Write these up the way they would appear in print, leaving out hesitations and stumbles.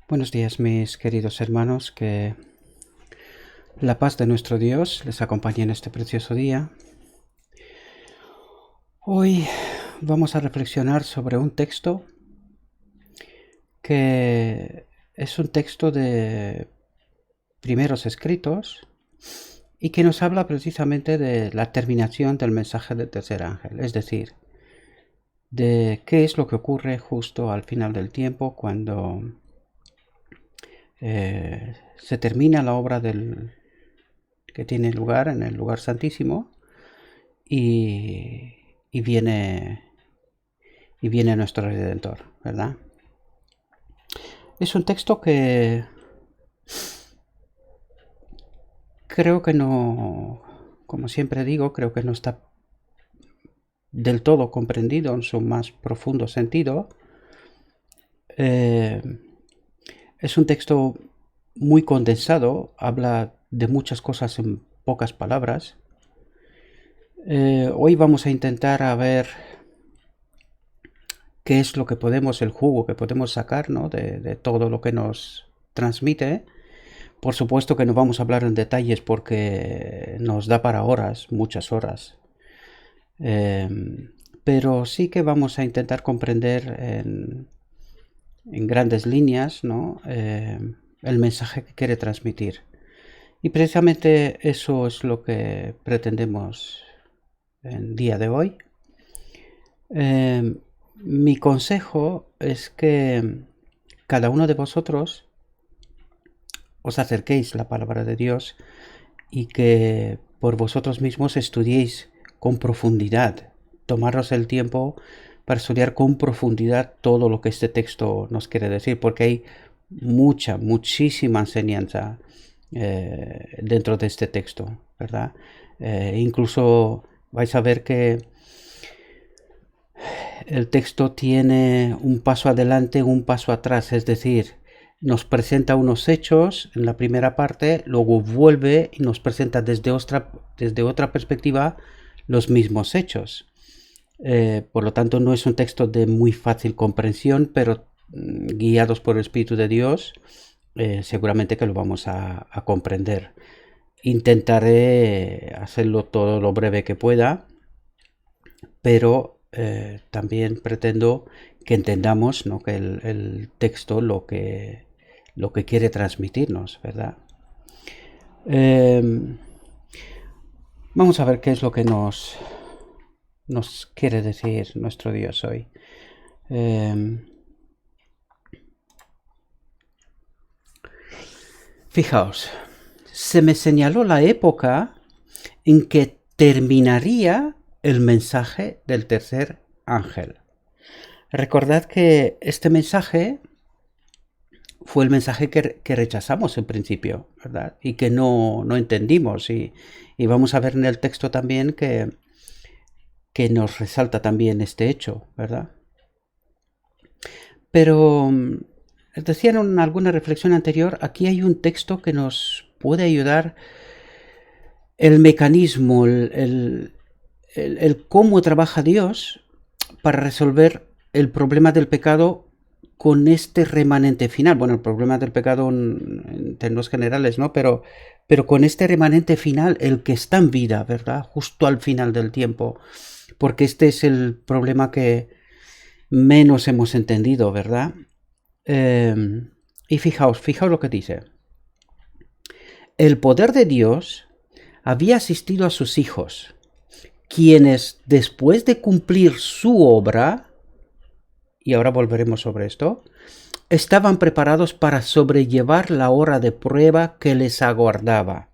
Buenos días, mis queridos hermanos, que la paz de nuestro Dios les acompañe en este precioso día. Hoy vamos a reflexionar sobre un texto que es un texto de primeros escritos y que nos habla precisamente de la terminación del mensaje del tercer ángel, es decir, de qué es lo que ocurre justo al final del tiempo cuando se termina la obra que tiene lugar en el lugar santísimo y, y viene nuestro Redentor, ¿verdad? Es un texto que creo que no, como siempre digo, creo que no está del todo comprendido en su más profundo sentido. Es un texto muy condensado, habla de muchas cosas en pocas palabras. Hoy vamos a intentar a ver qué es lo que podemos, el jugo que podemos sacar, ¿no? de todo lo que nos transmite. Por supuesto que no vamos a hablar en detalles porque nos da para horas, muchas horas. Pero sí que vamos a intentar comprender en grandes líneas, ¿no? El mensaje que quiere transmitir. Y precisamente eso es lo que pretendemos en día de hoy. Mi consejo es que cada uno de vosotros os acerquéis a la palabra de Dios y que por vosotros mismos estudiéis con profundidad, tomaros el tiempo para estudiar con profundidad todo lo que este texto nos quiere decir, porque hay muchísima enseñanza dentro de este texto, ¿verdad? Incluso vais a ver que el texto tiene un paso adelante, un paso atrás, es decir, nos presenta unos hechos en la primera parte, luego vuelve y nos presenta desde otra perspectiva los mismos hechos. Por lo tanto, no es un texto de muy fácil comprensión, pero guiados por el Espíritu de Dios, seguramente que lo vamos a comprender. Intentaré hacerlo todo lo breve que pueda, pero también pretendo que entendamos, ¿no? que el texto lo que quiere transmitirnos, ¿verdad? Vamos a ver qué es lo que nos quiere decir nuestro Dios hoy. Fijaos, se me señaló la época en que terminaría el mensaje del tercer ángel. Recordad que este mensaje fue el mensaje que rechazamos en principio, ¿verdad? Y que no entendimos. Y vamos a ver en el texto también que nos resalta también este hecho, ¿verdad? Pero, decía en alguna reflexión anterior, aquí hay un texto que nos puede ayudar el mecanismo, el cómo trabaja Dios para resolver el problema del pecado con este remanente final. Bueno, el problema del pecado en términos generales, ¿no? Pero con este remanente final, el que está en vida, ¿verdad? Justo al final del tiempo. Porque este es el problema que menos hemos entendido, ¿verdad? Y fijaos lo que dice. El poder de Dios había asistido a sus hijos, quienes después de cumplir su obra, y ahora volveremos sobre esto, estaban preparados para sobrellevar la hora de prueba que les aguardaba.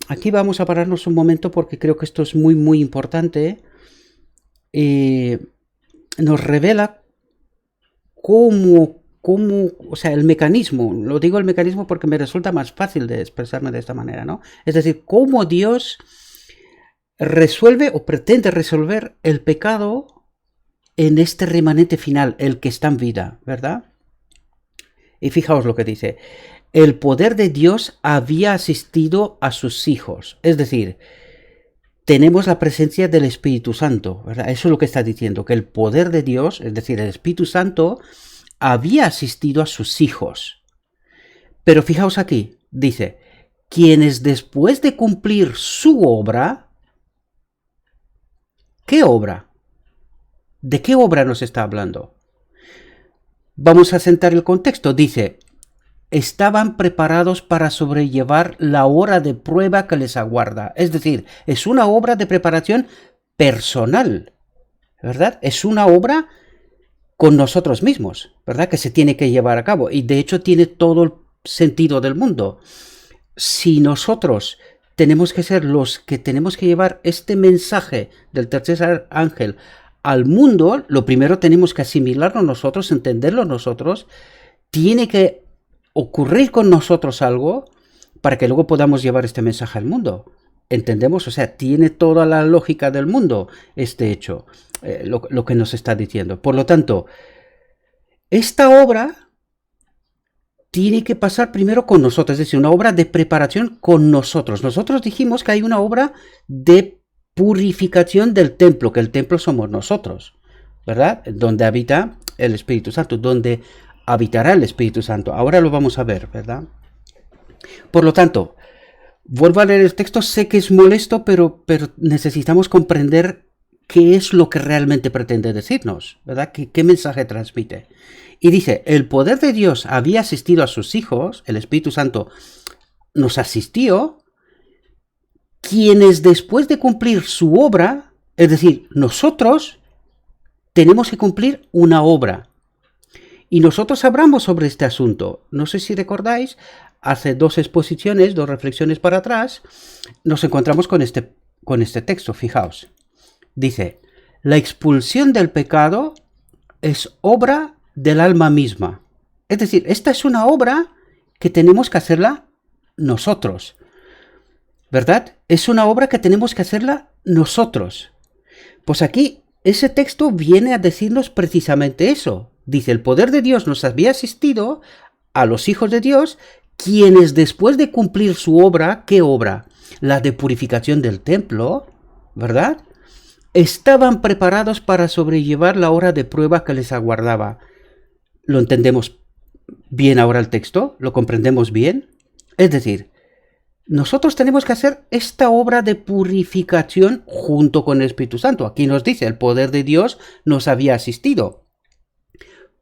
Aquí vamos a pararnos un momento porque creo que esto es muy importante. Nos revela cómo, o sea, el mecanismo, lo digo el mecanismo porque me resulta más fácil de expresarme de esta manera, ¿no? Es decir, cómo Dios resuelve o pretende resolver el pecado en este remanente final, el que está en vida, ¿verdad? Y fijaos lo que dice. El poder de Dios había asistido a sus hijos. Es decir, tenemos la presencia del Espíritu Santo, ¿verdad? Eso es lo que está diciendo, que el poder de Dios, es decir, el Espíritu Santo, había asistido a sus hijos. Pero fijaos aquí, dice, quienes después de cumplir su obra, ¿qué obra? ¿De qué obra nos está hablando? Vamos a sentar el contexto. Dice, estaban preparados para sobrellevar la hora de prueba que les aguarda. Es decir, es una obra de preparación personal, ¿verdad? Es una obra con nosotros mismos, ¿verdad? Que se tiene que llevar a cabo. Y de hecho tiene todo el sentido del mundo. Si nosotros tenemos que ser los que tenemos que llevar este mensaje del tercer ángel al mundo, lo primero tenemos que asimilarlo nosotros, entenderlo nosotros, tiene que ocurrir con nosotros algo para que luego podamos llevar este mensaje al mundo. ¿Entendemos? O sea, tiene toda la lógica del mundo este hecho, lo que nos está diciendo. Por lo tanto, esta obra tiene que pasar primero con nosotros, es decir, una obra de preparación con nosotros. Nosotros dijimos que hay una obra de purificación del templo, que el templo somos nosotros, ¿verdad? Donde habita el Espíritu Santo, donde habitará el Espíritu Santo. Ahora lo vamos a ver, ¿verdad? Por lo tanto, vuelvo a leer el texto, sé que es molesto, pero necesitamos comprender qué es lo que realmente pretende decirnos, ¿verdad? ¿Qué mensaje transmite? Y dice, el poder de Dios había asistido a sus hijos, el Espíritu Santo nos asistió, quienes después de cumplir su obra, es decir, nosotros tenemos que cumplir una obra. Y nosotros hablamos sobre este asunto. No sé si recordáis, hace dos exposiciones, dos reflexiones para atrás, nos encontramos con este texto, fijaos. Dice, la expulsión del pecado es obra del alma misma. Es decir, esta es una obra que tenemos que hacerla nosotros, ¿verdad? Es una obra que tenemos que hacerla nosotros. Pues aquí, ese texto viene a decirnos precisamente eso. Dice, el poder de Dios nos había asistido a los hijos de Dios, quienes después de cumplir su obra, ¿qué obra? La de purificación del templo, ¿verdad? Estaban preparados para sobrellevar la hora de prueba que les aguardaba. ¿Lo entendemos bien ahora el texto? ¿Lo comprendemos bien? Es decir, nosotros tenemos que hacer esta obra de purificación junto con el Espíritu Santo. Aquí nos dice, el poder de Dios nos había asistido.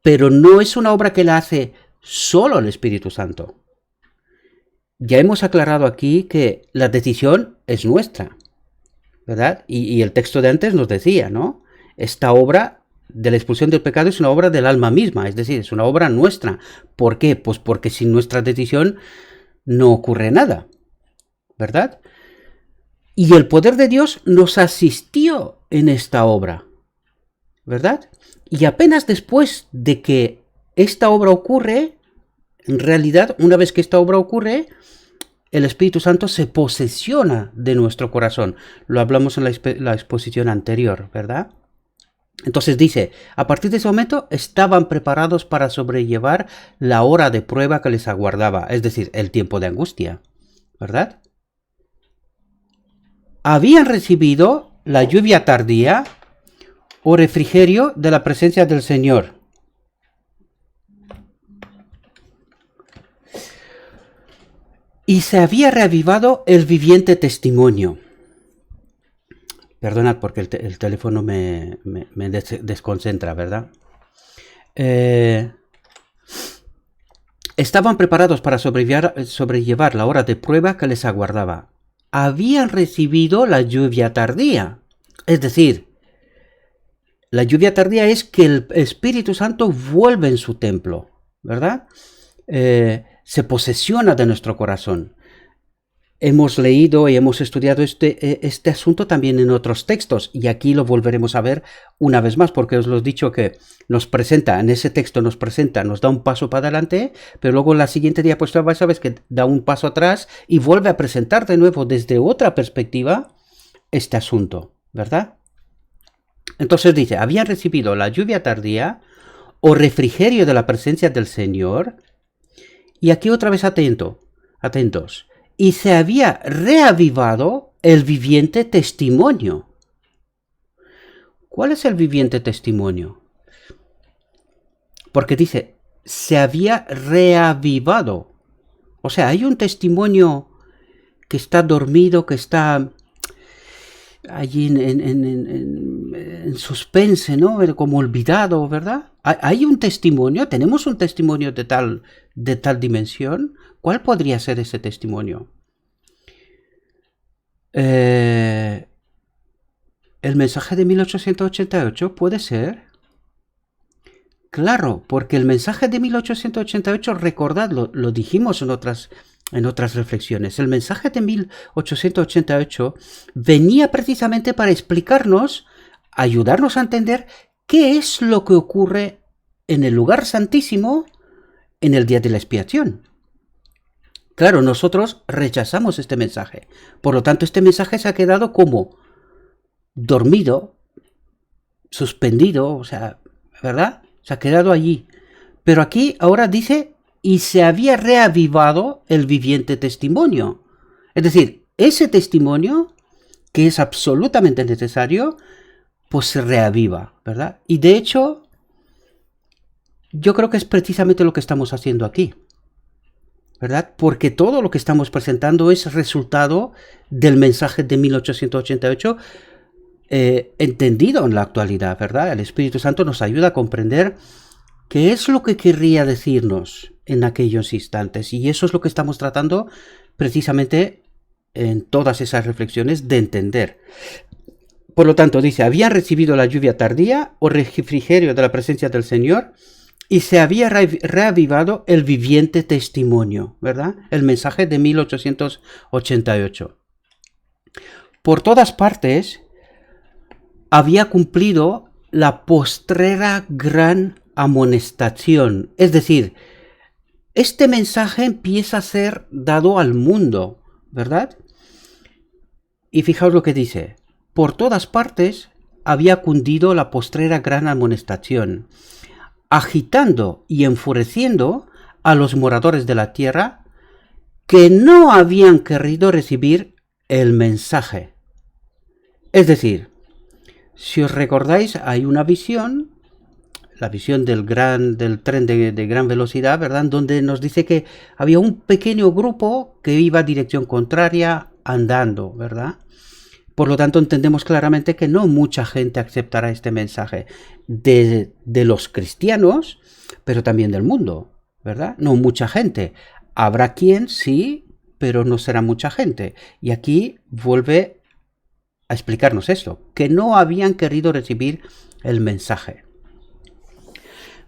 Pero no es una obra que la hace solo el Espíritu Santo. Ya hemos aclarado aquí que la decisión es nuestra, ¿verdad? Y el texto de antes nos decía, ¿no? Esta obra de la expulsión del pecado es una obra del alma misma, es decir, es una obra nuestra. ¿Por qué? Pues porque sin nuestra decisión no ocurre nada, ¿verdad? Y el poder de Dios nos asistió en esta obra, ¿verdad? Y apenas después de que esta obra ocurre, en realidad, una vez que esta obra ocurre, el Espíritu Santo se posesiona de nuestro corazón. Lo hablamos en la exposición anterior, ¿verdad? Entonces dice, a partir de ese momento estaban preparados para sobrellevar la hora de prueba que les aguardaba, es decir, el tiempo de angustia, ¿verdad? Habían recibido la lluvia tardía o refrigerio de la presencia del Señor. Y se había reavivado el viviente testimonio. Perdonad porque el teléfono me desconcentra, ¿verdad? Estaban preparados para sobrellevar la hora de prueba que les aguardaba. Habían recibido la lluvia tardía. Es decir, la lluvia tardía es que el Espíritu Santo vuelve en su templo, ¿verdad? Se posesiona de nuestro corazón. Hemos leído y hemos estudiado este asunto también en otros textos y aquí lo volveremos a ver una vez más porque os lo he dicho que nos presenta, en ese texto nos da un paso para adelante, pero luego en la siguiente diapositiva vais a ver que da un paso atrás y vuelve a presentar de nuevo desde otra perspectiva este asunto, ¿verdad? Entonces dice, habían recibido la lluvia tardía o refrigerio de la presencia del Señor y aquí otra vez atentos. Y se había reavivado el viviente testimonio. ¿Cuál es el viviente testimonio? porque dice, se había reavivado. O sea, hay un testimonio que está dormido, que está allí en suspense, ¿no? Como olvidado, ¿verdad? Hay un testimonio, tenemos un testimonio de tal dimensión. ¿Cuál podría ser ese testimonio? El mensaje de 1888 puede ser. Claro, porque el mensaje de 1888, recordad, lo dijimos en otras reflexiones, el mensaje de 1888 venía precisamente para explicarnos, ayudarnos a entender qué es lo que ocurre en el lugar santísimo en el día de la expiación. Claro, nosotros rechazamos este mensaje, por lo tanto este mensaje se ha quedado como dormido, suspendido, o sea, ¿verdad? Se ha quedado allí. Pero aquí ahora dice, y se había reavivado el viviente testimonio. Es decir, ese testimonio, que es absolutamente necesario, pues se reaviva, ¿verdad? Y de hecho, yo creo que es precisamente lo que estamos haciendo aquí, ¿verdad? Porque todo lo que estamos presentando es resultado del mensaje de 1888, entendido en la actualidad, ¿verdad? El Espíritu Santo nos ayuda a comprender qué es lo que querría decirnos en aquellos instantes, y eso es lo que estamos tratando precisamente en todas esas reflexiones de entender. Por lo tanto, dice, habían recibido la lluvia tardía o refrigerio de la presencia del Señor y se había reavivado el viviente testimonio, ¿verdad? El mensaje de 1888. Por todas partes había cumplido la postrera gran amonestación. Es decir, este mensaje empieza a ser dado al mundo, ¿verdad? Y fijaos lo que dice. Por todas partes había cundido la postrera gran amonestación, agitando y enfureciendo a los moradores de la tierra que no habían querido recibir el mensaje. Es decir, si os recordáis, hay una visión, la visión del tren de gran velocidad, ¿verdad? Donde nos dice que había un pequeño grupo que iba a dirección contraria andando, ¿verdad? Por lo tanto, entendemos claramente que no mucha gente aceptará este mensaje de los cristianos, pero también del mundo, ¿verdad? No mucha gente. Habrá quien sí, pero no será mucha gente. Y aquí vuelve a explicarnos esto, que no habían querido recibir el mensaje.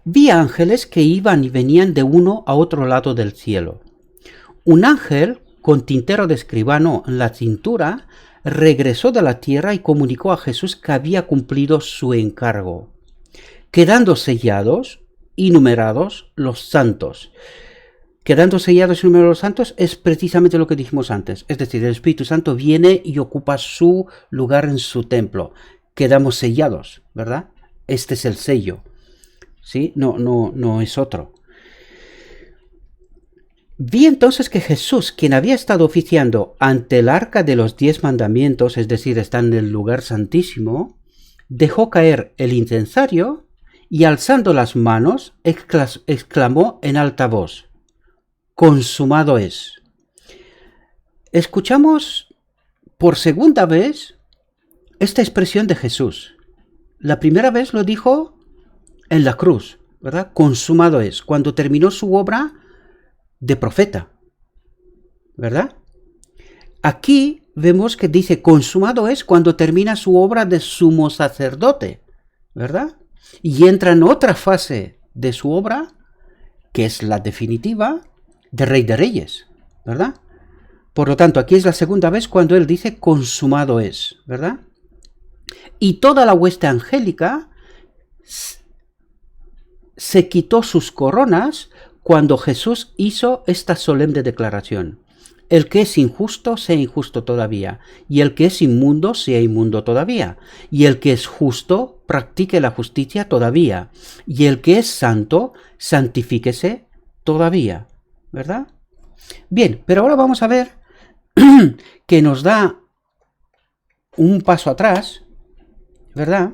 Vi ángeles que iban y venían de uno a otro lado del cielo. Un ángel con tintero de escribano en la cintura regresó de la tierra y comunicó a Jesús que había cumplido su encargo, quedando sellados y numerados los santos. Quedando sellados y numerados los santos es precisamente lo que dijimos antes. Es decir, el Espíritu Santo viene y ocupa su lugar en su templo. Quedamos sellados, ¿verdad? Este es el sello. ¿Sí? No es otro. Vi entonces que Jesús, quien había estado oficiando ante el arca de los 10 mandamientos, es decir, está en el lugar santísimo, dejó caer el incensario y alzando las manos exclamó en alta voz, consumado es. Escuchamos por segunda vez esta expresión de Jesús. La primera vez lo dijo en la cruz, ¿verdad? Consumado es, cuando terminó su obra de profeta, ¿verdad? Aquí vemos que dice consumado es cuando termina su obra de sumo sacerdote, ¿verdad? Y entra en otra fase de su obra, que es la definitiva, de Rey de Reyes, ¿verdad? Por lo tanto, aquí es la segunda vez cuando él dice consumado es, ¿verdad? Y toda la hueste angélica se quitó sus coronas cuando Jesús hizo esta solemne declaración. El que es injusto, sea injusto todavía, y el que es inmundo, sea inmundo todavía, y el que es justo, practique la justicia todavía, y el que es santo, santifíquese todavía, ¿verdad? Bien, pero ahora vamos a ver que nos da un paso atrás, ¿verdad?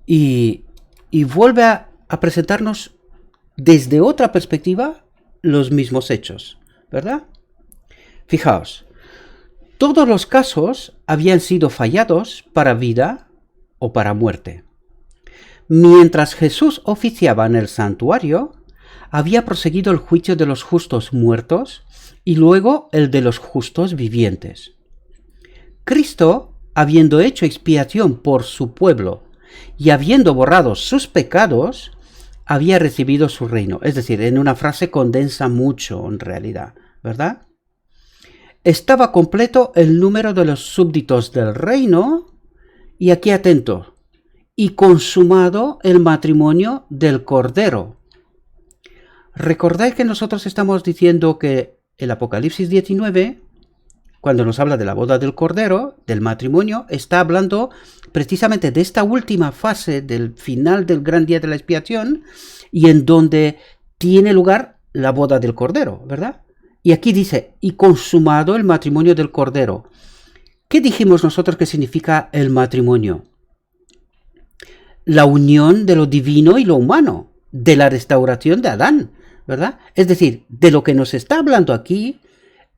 y, y vuelve a presentarnos desde otra perspectiva los mismos hechos, ¿verdad? Fijaos, todos los casos habían sido fallados para vida o para muerte. Mientras Jesús oficiaba en el santuario, había proseguido el juicio de los justos muertos y luego el de los justos vivientes. Cristo, habiendo hecho expiación por su pueblo y habiendo borrado sus pecados, había recibido su reino. Es decir, en una frase condensa mucho en realidad, ¿verdad? Estaba completo el número de los súbditos del reino, y aquí atento, y consumado el matrimonio del Cordero. Recordáis que nosotros estamos diciendo que el Apocalipsis 19, cuando nos habla de la boda del Cordero, del matrimonio, está hablando precisamente de esta última fase del final del gran día de la expiación, y en donde tiene lugar la boda del Cordero, ¿verdad? Y aquí dice, y consumado el matrimonio del Cordero. ¿Qué dijimos nosotros que significa el matrimonio? La unión de lo divino y lo humano, de la restauración de Adán, ¿verdad? Es decir, de lo que nos está hablando aquí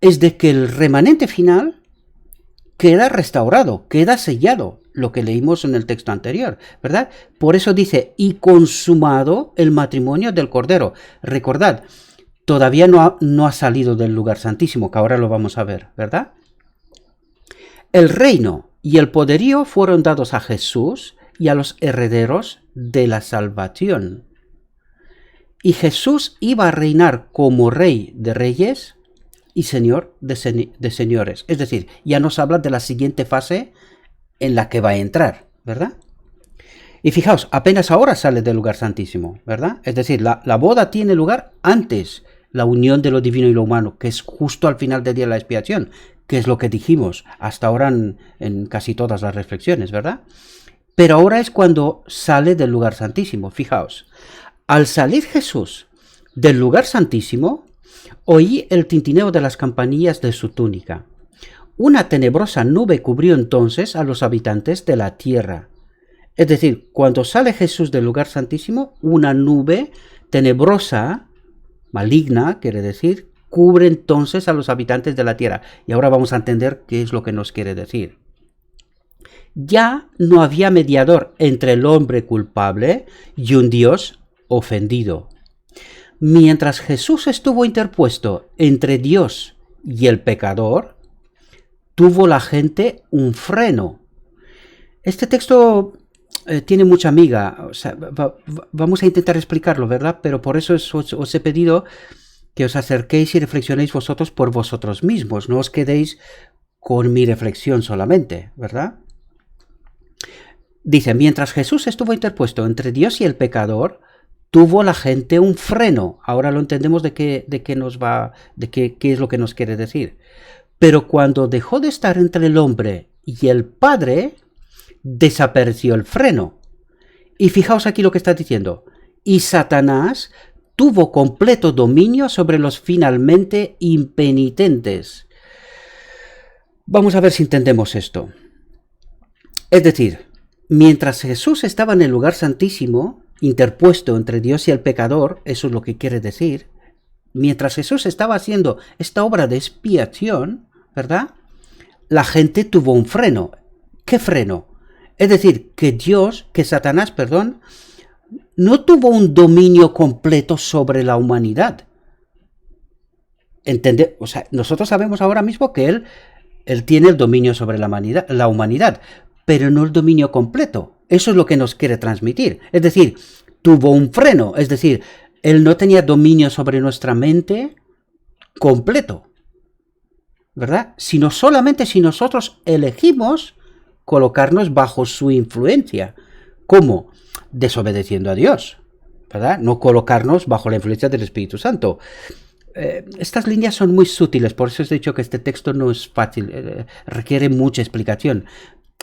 es de que el remanente final queda restaurado, queda sellado, lo que leímos en el texto anterior, ¿verdad? Por eso dice, y consumado el matrimonio del Cordero. Recordad, todavía no ha salido del lugar santísimo, que ahora lo vamos a ver, ¿verdad? El reino y el poderío fueron dados a Jesús y a los herederos de la salvación. Y Jesús iba a reinar como rey de reyes y señor de señores. Es decir, ya nos habla de la siguiente fase en la que va a entrar, ¿verdad? Y fijaos, apenas ahora sale del lugar santísimo, ¿verdad? Es decir, la boda tiene lugar antes, la unión de lo divino y lo humano, que es justo al final del día de la expiación, que es lo que dijimos hasta ahora en casi todas las reflexiones, ¿verdad? Pero ahora es cuando sale del lugar santísimo. Fijaos, al salir Jesús del lugar santísimo, oí el tintineo de las campanillas de su túnica. Una tenebrosa nube cubrió entonces a los habitantes de la tierra. Es decir, cuando sale Jesús del lugar santísimo, una nube tenebrosa, maligna, quiere decir, cubre entonces a los habitantes de la tierra. Y ahora vamos a entender qué es lo que nos quiere decir. Ya no había mediador entre el hombre culpable y un Dios ofendido. Mientras Jesús estuvo interpuesto entre Dios y el pecador, tuvo la gente un freno. Este texto tiene mucha miga, o sea, vamos a intentar explicarlo, ¿verdad? Pero por eso os he pedido que os acerquéis y reflexionéis vosotros por vosotros mismos, no os quedéis con mi reflexión solamente, ¿verdad? Dice, mientras Jesús estuvo interpuesto entre Dios y el pecador, tuvo la gente un freno. Ahora lo entendemos de qué es lo que nos quiere decir. Pero cuando dejó de estar entre el hombre y el Padre, desapareció el freno. Y fijaos aquí lo que está diciendo. Y Satanás tuvo completo dominio sobre los finalmente impenitentes. Vamos a ver si entendemos esto. Es decir, mientras Jesús estaba en el lugar santísimo, interpuesto entre Dios y el pecador, eso es lo que quiere decir, mientras Jesús estaba haciendo esta obra de expiación, ¿verdad? La gente tuvo un freno. ¿Qué freno? Es decir, que Satanás, no tuvo un dominio completo sobre la humanidad. O sea, nosotros sabemos ahora mismo que él tiene el dominio sobre la humanidad, pero no el dominio completo. Eso es lo que nos quiere transmitir. Es decir, tuvo un freno. Es decir, él no tenía dominio sobre nuestra mente completo, ¿verdad? Sino solamente si nosotros elegimos colocarnos bajo su influencia. ¿Cómo? Desobedeciendo a Dios, ¿verdad? No colocarnos bajo la influencia del Espíritu Santo. Estas líneas son muy sutiles, por eso os he dicho que este texto no es fácil, requiere mucha explicación.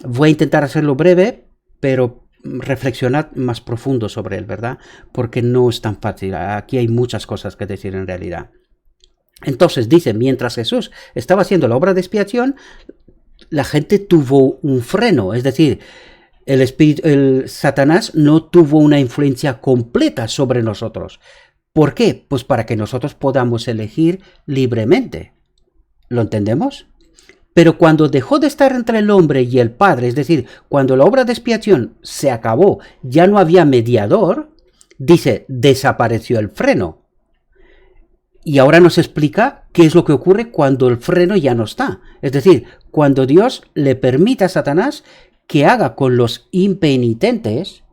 Voy a intentar hacerlo breve, pero reflexionad más profundo sobre él, ¿verdad? Porque no es tan fácil, aquí hay muchas cosas que decir en realidad. Entonces dice, mientras Jesús estaba haciendo la obra de expiación, la gente tuvo un freno, es decir, el Satanás no tuvo una influencia completa sobre nosotros. ¿Por qué? Pues para que nosotros podamos elegir libremente. ¿Lo entendemos? Pero cuando dejó de estar entre el hombre y el Padre, es decir, cuando la obra de expiación se acabó, ya no había mediador, dice, desapareció el freno. Y ahora nos explica qué es lo que ocurre cuando el freno ya no está. Es decir, cuando Dios le permite a Satanás que haga con los impenitentes,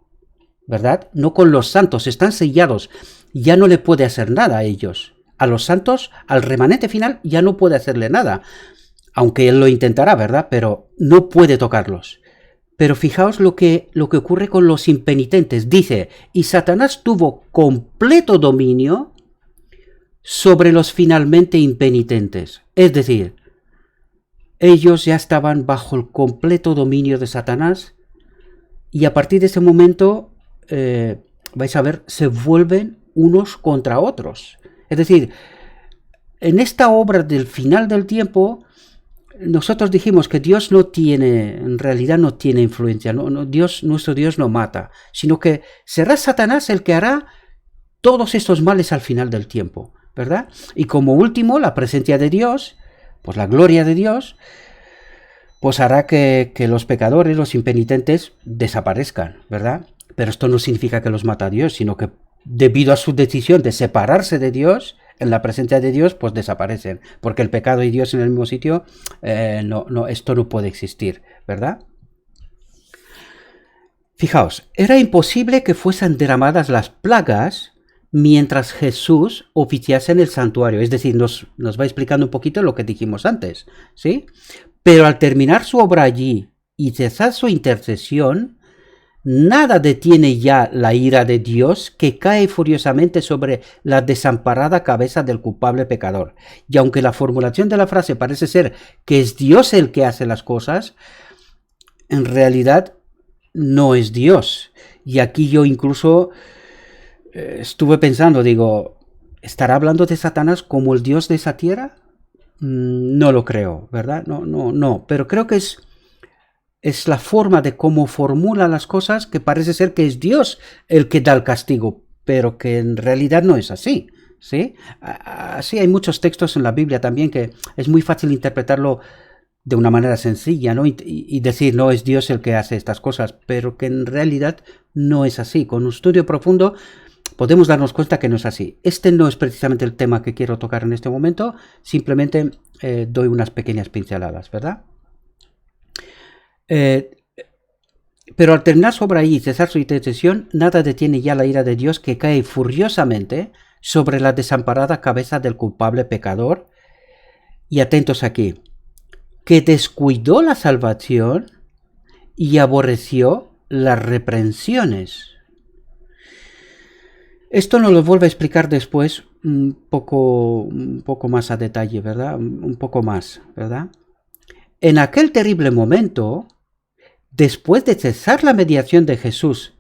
¿verdad? No con los santos, están sellados, ya no le puede hacer nada a ellos. A los santos, al remanente final, ya no puede hacerle nada. Aunque él lo intentará, ¿verdad? Pero no puede tocarlos. Pero fijaos lo que ocurre con los impenitentes. Dice, y Satanás tuvo completo dominio sobre los finalmente impenitentes. Es decir, ellos ya estaban bajo el completo dominio de Satanás y a partir de ese momento, vais a ver, se vuelven unos contra otros. Es decir, en esta obra del final del tiempo, nosotros dijimos que Dios no tiene, en realidad no tiene influencia, nuestro Dios no mata, sino que será Satanás el que hará todos estos males al final del tiempo, ¿verdad? Y como último, la presencia de Dios, pues la gloria de Dios, pues hará que los pecadores, los impenitentes, desaparezcan, ¿verdad? Pero esto no significa que los mata Dios, sino que debido a su decisión de separarse de Dios, en la presencia de Dios, pues desaparecen. Porque el pecado y Dios en el mismo sitio, esto no puede existir, ¿verdad? Fijaos, era imposible que fuesen derramadas las plagas mientras Jesús oficiase en el santuario. Es decir, nos va explicando un poquito lo que dijimos antes, ¿sí? Pero al terminar su obra allí y cesar su intercesión, nada detiene ya la ira de Dios que cae furiosamente sobre la desamparada cabeza del culpable pecador. Y aunque la formulación de la frase parece ser que es Dios el que hace las cosas, en realidad no es Dios. Y aquí yo incluso estuve pensando, digo, ¿estará hablando de Satanás como el Dios de esa tierra? No lo creo, ¿verdad? No, pero creo que es la forma de cómo formula las cosas que parece ser que es Dios el que da el castigo, pero que en realidad no es así, ¿sí? Así hay muchos textos en la Biblia también que es muy fácil interpretarlo de una manera sencilla, ¿no? Y decir, no, es Dios el que hace estas cosas, pero que en realidad no es así. Con un estudio profundo podemos darnos cuenta que no es así. Este no es precisamente el tema que quiero tocar en este momento, simplemente doy unas pequeñas pinceladas, ¿verdad? Pero al terminar su obra y cesar su intercesión, nada detiene ya la ira de Dios que cae furiosamente sobre la desamparada cabeza del culpable pecador. Y atentos aquí, que descuidó la salvación y aborreció las reprensiones. Esto nos lo vuelve a explicar después un poco más a detalle, ¿verdad? Un poco más, ¿verdad? En aquel terrible momento, después de cesar la mediación de Jesús,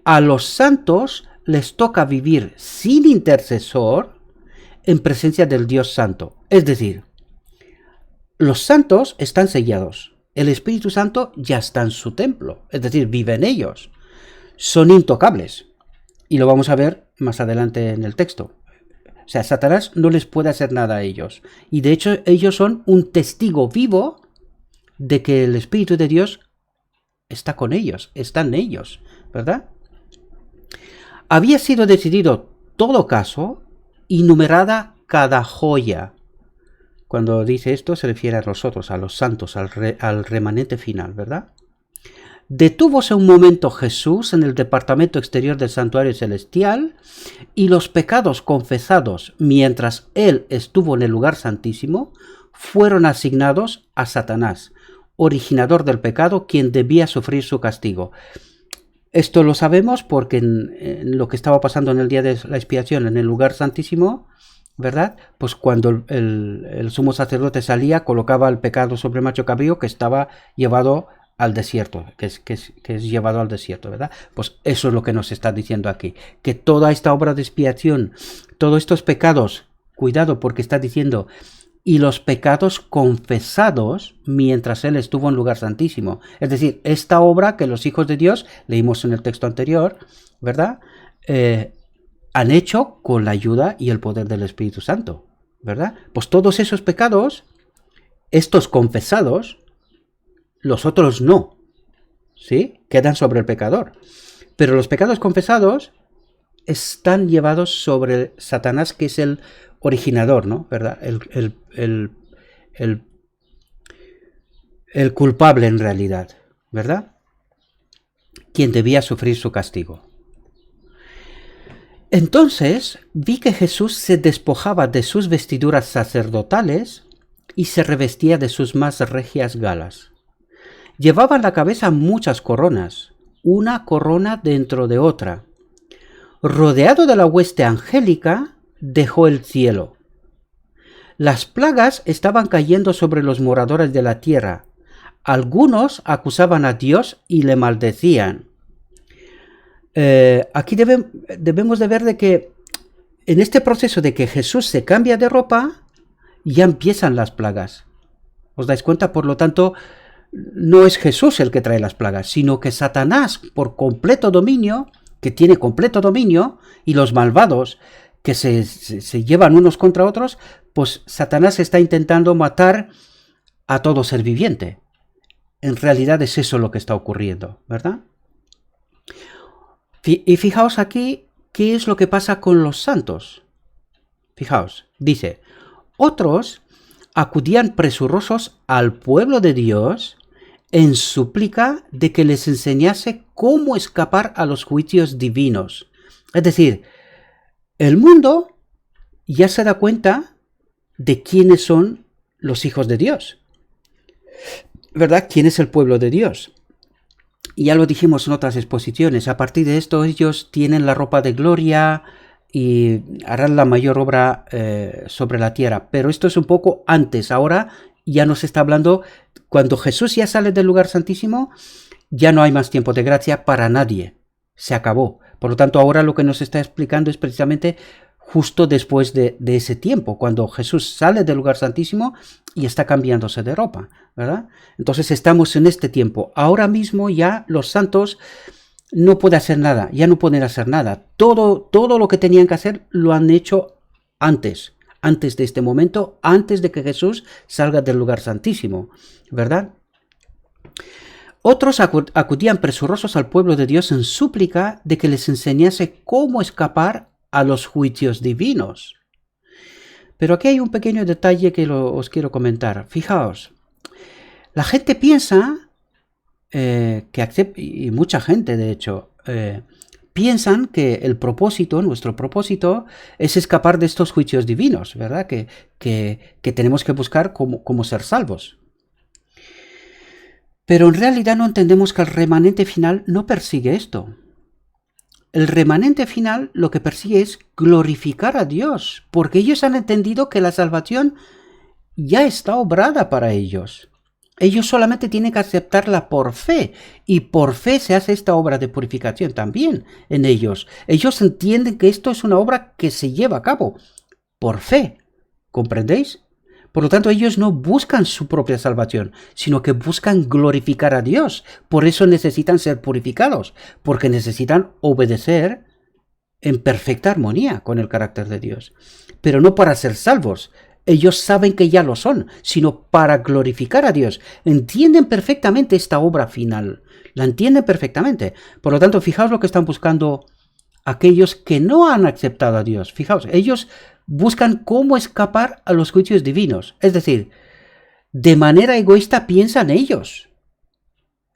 a los santos les toca vivir sin intercesor en presencia del Dios Santo. Es decir, los santos están sellados. El Espíritu Santo ya está en su templo. Es decir, vive en ellos. Son intocables. Y lo vamos a ver más adelante en el texto. O sea, Satanás no les puede hacer nada a ellos. Y de hecho, ellos son un testigo vivo de que el Espíritu de Dios está con ellos, está en ellos, ¿verdad? Había sido decidido todo caso y numerada cada joya. Cuando dice esto se refiere a nosotros, a los santos, al remanente final, ¿verdad? Detúvose un momento Jesús en el departamento exterior del santuario celestial y los pecados confesados mientras él estuvo en el lugar santísimo fueron asignados a Satanás, originador del pecado, quien debía sufrir su castigo. Esto lo sabemos porque en lo que estaba pasando en el día de la expiación en el lugar santísimo, ¿verdad? Pues cuando el sumo sacerdote salía, colocaba el pecado sobre el macho cabrío que estaba llevado al desierto, que es llevado al desierto, ¿verdad? Pues eso es lo que nos está diciendo aquí, que toda esta obra de expiación, todos estos pecados, cuidado porque está diciendo y los pecados confesados mientras él estuvo en lugar santísimo. Es decir, esta obra que los hijos de Dios, leímos en el texto anterior, ¿verdad? Han hecho con la ayuda y el poder del Espíritu Santo, ¿verdad? Pues todos esos pecados, estos confesados, los otros no, ¿sí? Quedan sobre el pecador. Pero los pecados confesados están llevados sobre Satanás, que es el originador, ¿no? ¿Verdad? El culpable en realidad, ¿verdad? Quien debía sufrir su castigo. Entonces vi que Jesús se despojaba de sus vestiduras sacerdotales y se revestía de sus más regias galas. Llevaba en la cabeza muchas coronas, una corona dentro de otra. Rodeado de la hueste angélica, dejó el cielo. Las plagas estaban cayendo sobre los moradores de la tierra. Algunos acusaban a Dios y le maldecían. Aquí debemos de ver de que en este proceso de que Jesús se cambia de ropa, ya empiezan las plagas. ¿Os dais cuenta? Por lo tanto, no es Jesús el que trae las plagas, sino que Satanás, por completo dominio, que tiene completo dominio, y los malvados que se llevan unos contra otros, pues Satanás está intentando matar a todo ser viviente. En realidad es eso lo que está ocurriendo, ¿verdad? Y fijaos aquí qué es lo que pasa con los santos. Fijaos, dice, otros acudían presurosos al pueblo de Dios en súplica de que les enseñase cómo escapar a los juicios divinos. Es decir, el mundo ya se da cuenta de quiénes son los hijos de Dios, ¿verdad? ¿Quién es el pueblo de Dios? Y ya lo dijimos en otras exposiciones. A partir de esto ellos tienen la ropa de gloria y harán la mayor obra sobre la tierra. Pero esto es un poco antes. Ahora ya nos está hablando, cuando Jesús ya sale del lugar santísimo, ya no hay más tiempo de gracia para nadie. Se acabó. Por lo tanto, ahora lo que nos está explicando es precisamente justo después de ese tiempo, cuando Jesús sale del lugar santísimo y está cambiándose de ropa, ¿verdad? Entonces estamos en este tiempo. Ahora mismo ya los santos no pueden hacer nada, ya no pueden hacer nada. Todo lo que tenían que hacer lo han hecho antes de este momento, antes de que Jesús salga del lugar santísimo, ¿verdad? Otros acudían presurosos al pueblo de Dios en súplica de que les enseñase cómo escapar a los juicios divinos. Pero aquí hay un pequeño detalle que os quiero comentar. Fijaos, la gente piensa y mucha gente de hecho, piensan que el propósito, nuestro propósito, es escapar de estos juicios divinos, ¿verdad? Que tenemos que buscar cómo ser salvos. Pero en realidad no entendemos que el remanente final no persigue esto. El remanente final lo que persigue es glorificar a Dios, porque ellos han entendido que la salvación ya está obrada para ellos. Ellos solamente tienen que aceptarla por fe, y por fe se hace esta obra de purificación también en ellos. Ellos entienden que esto es una obra que se lleva a cabo por fe, ¿comprendéis? Por lo tanto, ellos no buscan su propia salvación, sino que buscan glorificar a Dios. Por eso necesitan ser purificados, porque necesitan obedecer en perfecta armonía con el carácter de Dios. Pero no para ser salvos. Ellos saben que ya lo son, sino para glorificar a Dios. Entienden perfectamente esta obra final. La entienden perfectamente. Por lo tanto, fijaos lo que están buscando aquellos que no han aceptado a Dios. Fijaos, ellos buscan cómo escapar a los juicios divinos. Es decir, de manera egoísta piensan ellos.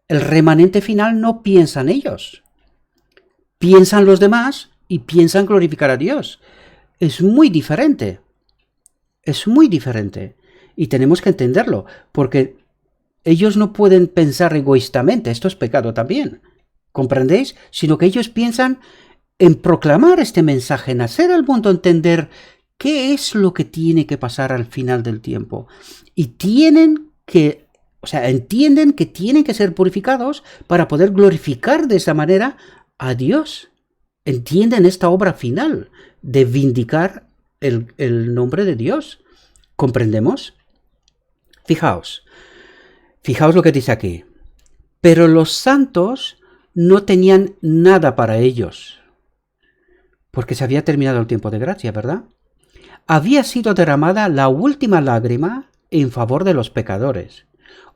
El remanente final no piensa en ellos. Piensan los demás y piensan glorificar a Dios. Es muy diferente. Es muy diferente. Y tenemos que entenderlo, porque ellos no pueden pensar egoístamente. Esto es pecado también. ¿Comprendéis? Sino que ellos piensan en proclamar este mensaje, en hacer al mundo entender qué es lo que tiene que pasar al final del tiempo. Y entienden que tienen que ser purificados para poder glorificar de esa manera a Dios. Entienden esta obra final de vindicar el nombre de Dios. ¿Comprendemos? Fijaos lo que dice aquí. Pero los santos no tenían nada para ellos, porque se había terminado el tiempo de gracia, ¿verdad? Había sido derramada la última lágrima en favor de los pecadores,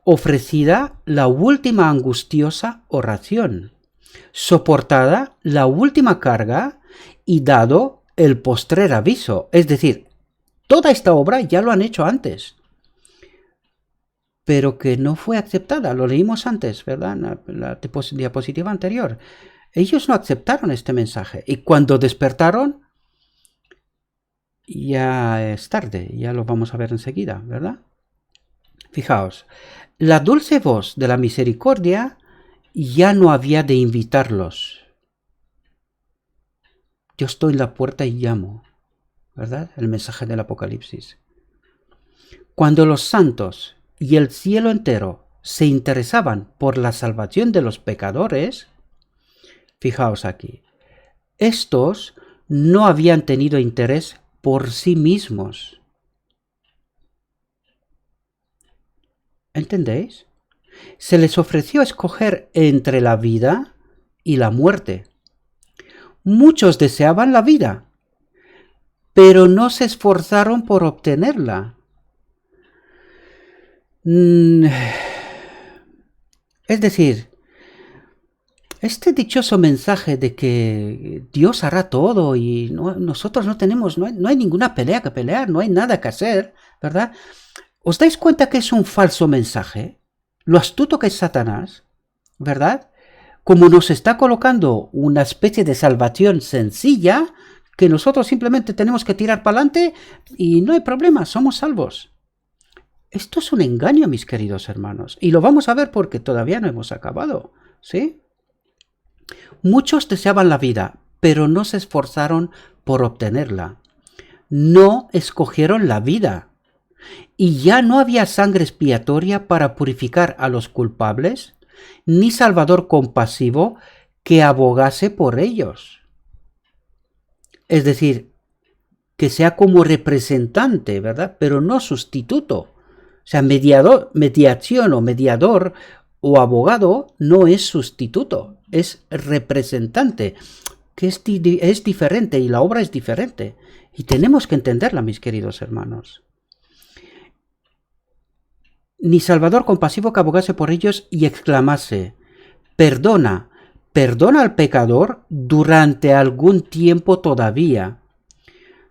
ofrecida la última angustiosa oración, soportada la última carga y dado el postrer aviso. Es decir, toda esta obra ya lo han hecho antes, pero que no fue aceptada. Lo leímos antes, ¿verdad? En la diapositiva anterior. Ellos no aceptaron este mensaje y cuando despertaron, ya es tarde, ya lo vamos a ver enseguida, ¿verdad? Fijaos, la dulce voz de la misericordia ya no había de invitarlos. Yo estoy en la puerta y llamo, ¿verdad? El mensaje del Apocalipsis. Cuando los santos y el cielo entero se interesaban por la salvación de los pecadores, fijaos aquí, estos no habían tenido interés por sí mismos. ¿Entendéis? Se les ofreció escoger entre la vida y la muerte. Muchos deseaban la vida, pero no se esforzaron por obtenerla. Es decir, este dichoso mensaje de que Dios hará todo y nosotros no hay ninguna pelea que pelear, no hay nada que hacer, ¿verdad? ¿Os dais cuenta que es un falso mensaje? Lo astuto que es Satanás, ¿verdad? Como nos está colocando una especie de salvación sencilla, que nosotros simplemente tenemos que tirar para adelante y no hay problema, somos salvos. Esto es un engaño, mis queridos hermanos, y lo vamos a ver porque todavía no hemos acabado, ¿sí? Muchos deseaban la vida, pero no se esforzaron por obtenerla. No escogieron la vida. Y ya no había sangre expiatoria para purificar a los culpables, ni salvador compasivo que abogase por ellos. Es decir, que sea como representante, ¿verdad? Pero no sustituto. O sea, mediación o mediador o abogado no es sustituto, es representante, que es diferente y la obra es diferente. Y tenemos que entenderla, mis queridos hermanos. Ni salvador compasivo que abogase por ellos y exclamase, perdona al pecador durante algún tiempo todavía.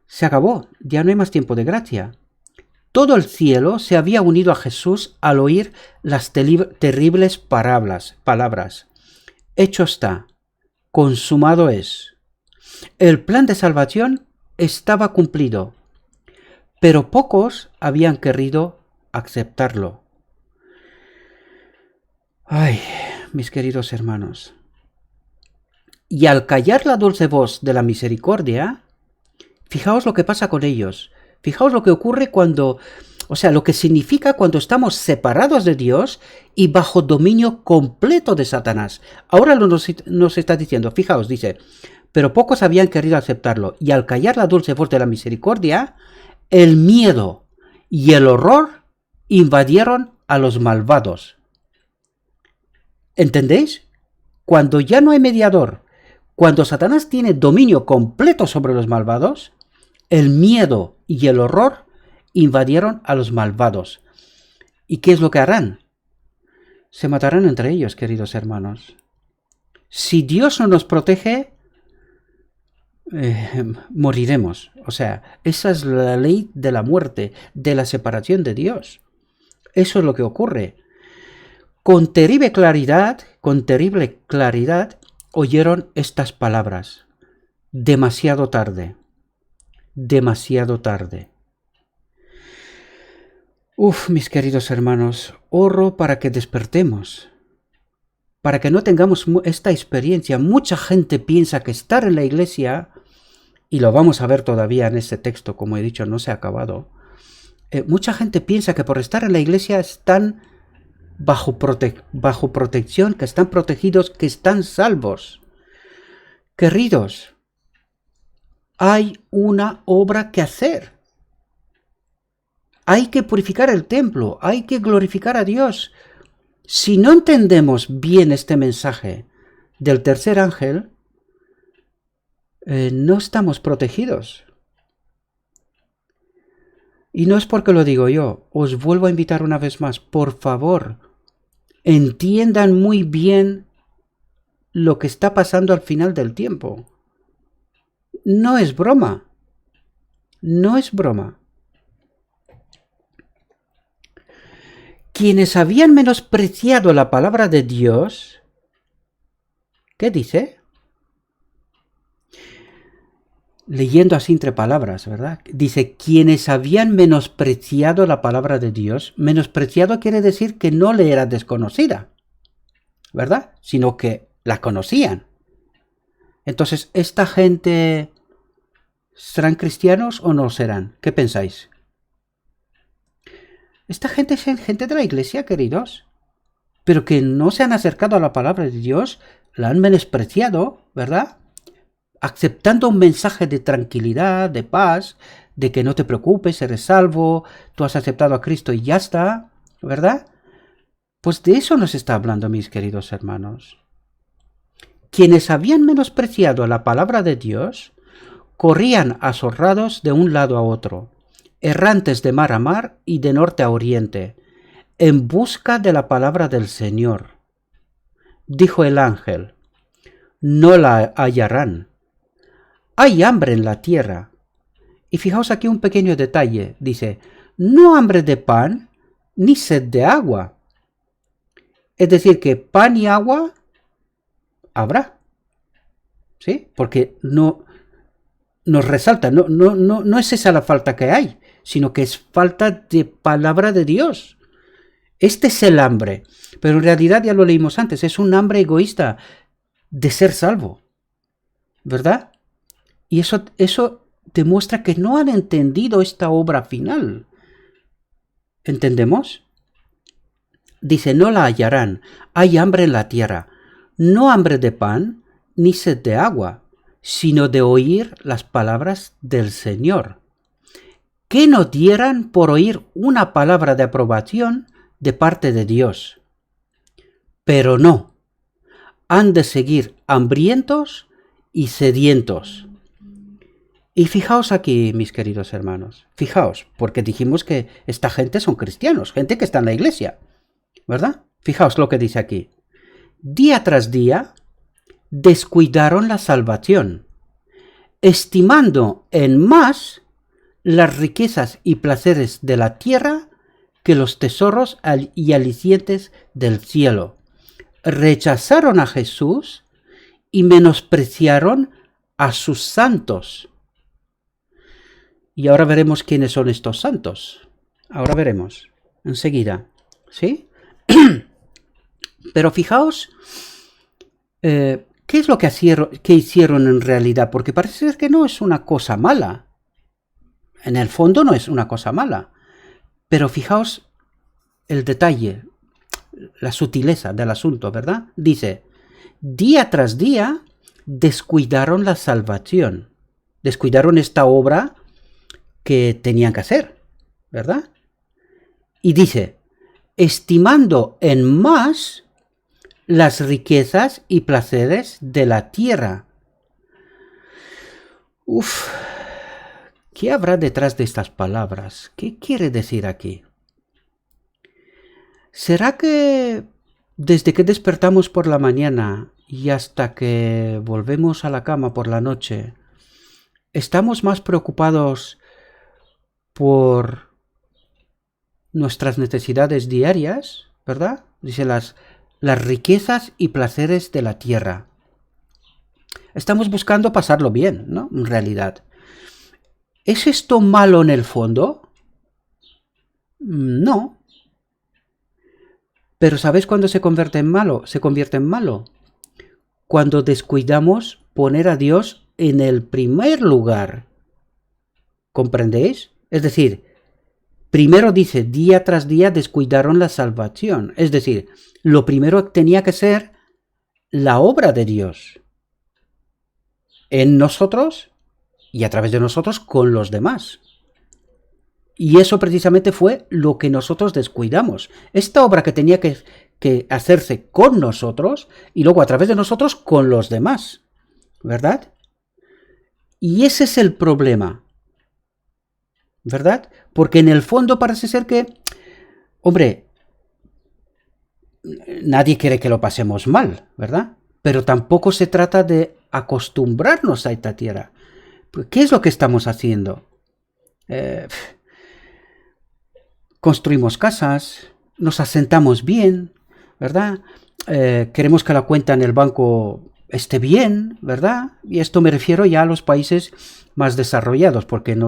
Se acabó, ya no hay más tiempo de gracia. Todo el cielo se había unido a Jesús al oír las terribles palabras. Hecho está, consumado es. El plan de salvación estaba cumplido, pero pocos habían querido aceptarlo. Ay, mis queridos hermanos. Y al callar la dulce voz de la misericordia, fijaos lo que pasa con ellos. Fijaos lo que ocurre lo que significa cuando estamos separados de Dios y bajo dominio completo de Satanás. Ahora nos está diciendo, fijaos, dice, pero pocos habían querido aceptarlo. Y al callar la dulce voz de la misericordia, el miedo y el horror invadieron a los malvados. ¿Entendéis? Cuando ya no hay mediador, cuando Satanás tiene dominio completo sobre los malvados, el miedo y el horror invadieron a los malvados. ¿Y qué es lo que harán? Se matarán entre ellos, queridos hermanos. Si Dios no nos protege, moriremos. O sea, esa es la ley de la muerte, de la separación de Dios. Eso es lo que ocurre. Con terrible claridad, oyeron estas palabras. Demasiado tarde. Demasiado tarde. Mis queridos hermanos, oro para que despertemos, para que no tengamos esta experiencia. Mucha gente piensa que estar en la iglesia, y lo vamos a ver todavía en este texto, como he dicho, no se ha acabado. Mucha gente piensa que por estar en la iglesia están bajo protección, que están protegidos, que están salvos. Queridos, hay una obra que hacer. Hay que purificar el templo, hay que glorificar a Dios. Si no entendemos bien este mensaje del tercer ángel, no estamos protegidos. Y no es porque lo digo yo, os vuelvo a invitar una vez más, por favor, entiendan muy bien lo que está pasando al final del tiempo. No es broma, no es broma. Quienes habían menospreciado la palabra de Dios, ¿qué dice? Leyendo así entre palabras, ¿verdad? Dice, quienes habían menospreciado la palabra de Dios, menospreciado quiere decir que no le era desconocida, ¿verdad? Sino que la conocían. Entonces, ¿esta gente serán cristianos o no serán? ¿Qué pensáis? Esta gente es gente de la iglesia, queridos, pero que no se han acercado a la palabra de Dios, la han menospreciado, ¿verdad? Aceptando un mensaje de tranquilidad, de paz, de que no te preocupes, eres salvo, tú has aceptado a Cristo y ya está, ¿verdad? Pues de eso nos está hablando, mis queridos hermanos. Quienes habían menospreciado la palabra de Dios, corrían azorrados de un lado a otro, errantes de mar a mar y de norte a oriente, en busca de la palabra del Señor. Dijo el ángel, no la hallarán. Hay hambre en la tierra. Y fijaos aquí un pequeño detalle. Dice, no hambre de pan, ni sed de agua. Es decir, que pan y agua habrá. ¿Sí? Porque no nos resalta, no es esa la falta que hay, sino que es falta de palabra de Dios. Este es el hambre. Pero en realidad ya lo leímos antes, es un hambre egoísta de ser salvo. ¿Verdad? Y eso demuestra que no han entendido esta obra final. ¿Entendemos? Dice, no la hallarán. Hay hambre en la tierra. No hambre de pan, ni sed de agua, sino de oír las palabras del Señor. Que no dieran por oír una palabra de aprobación de parte de Dios. Pero no. Han de seguir hambrientos y sedientos. Y fijaos aquí, mis queridos hermanos, fijaos, porque dijimos que esta gente son cristianos, gente que está en la iglesia, ¿verdad? Fijaos lo que dice aquí. Día tras día descuidaron la salvación, estimando en más las riquezas y placeres de la tierra que los tesoros y alicientes del cielo. Rechazaron a Jesús y menospreciaron a sus santos. Y ahora veremos quiénes son estos santos. Ahora veremos, enseguida. ¿Sí? Pero fijaos, ¿qué es lo que hicieron en realidad? Porque parece ser que no es una cosa mala. En el fondo no es una cosa mala. Pero fijaos el detalle, la sutileza del asunto, ¿verdad? Dice, día tras día descuidaron la salvación. Descuidaron esta obra que tenían que hacer, ¿verdad? Y dice, estimando en más las riquezas y placeres de la tierra. Uf, ¿qué habrá detrás de estas palabras? ¿Qué quiere decir aquí? ¿Será que desde que despertamos por la mañana y hasta que volvemos a la cama por la noche, estamos más preocupados por nuestras necesidades diarias, ¿verdad? Dice las riquezas y placeres de la tierra. Estamos buscando pasarlo bien, ¿no? En realidad. ¿Es esto malo en el fondo? No. Pero ¿sabéis cuándo se convierte en malo? Se convierte en malo cuando descuidamos poner a Dios en el primer lugar. ¿Comprendéis? Es decir, primero dice, día tras día descuidaron la salvación. Es decir, lo primero tenía que ser la obra de Dios en nosotros y a través de nosotros con los demás. Y eso precisamente fue lo que nosotros descuidamos. Esta obra que tenía que hacerse con nosotros y luego a través de nosotros con los demás, ¿verdad? Y ese es el problema, ¿verdad? Porque en el fondo parece ser que, hombre, nadie quiere que lo pasemos mal, ¿verdad? Pero tampoco se trata de acostumbrarnos a esta tierra. ¿Qué es lo que estamos haciendo? Construimos casas, nos asentamos bien, ¿verdad? Queremos que la cuenta en el banco esté bien, ¿verdad? Y esto me refiero ya a los países más desarrollados, porque en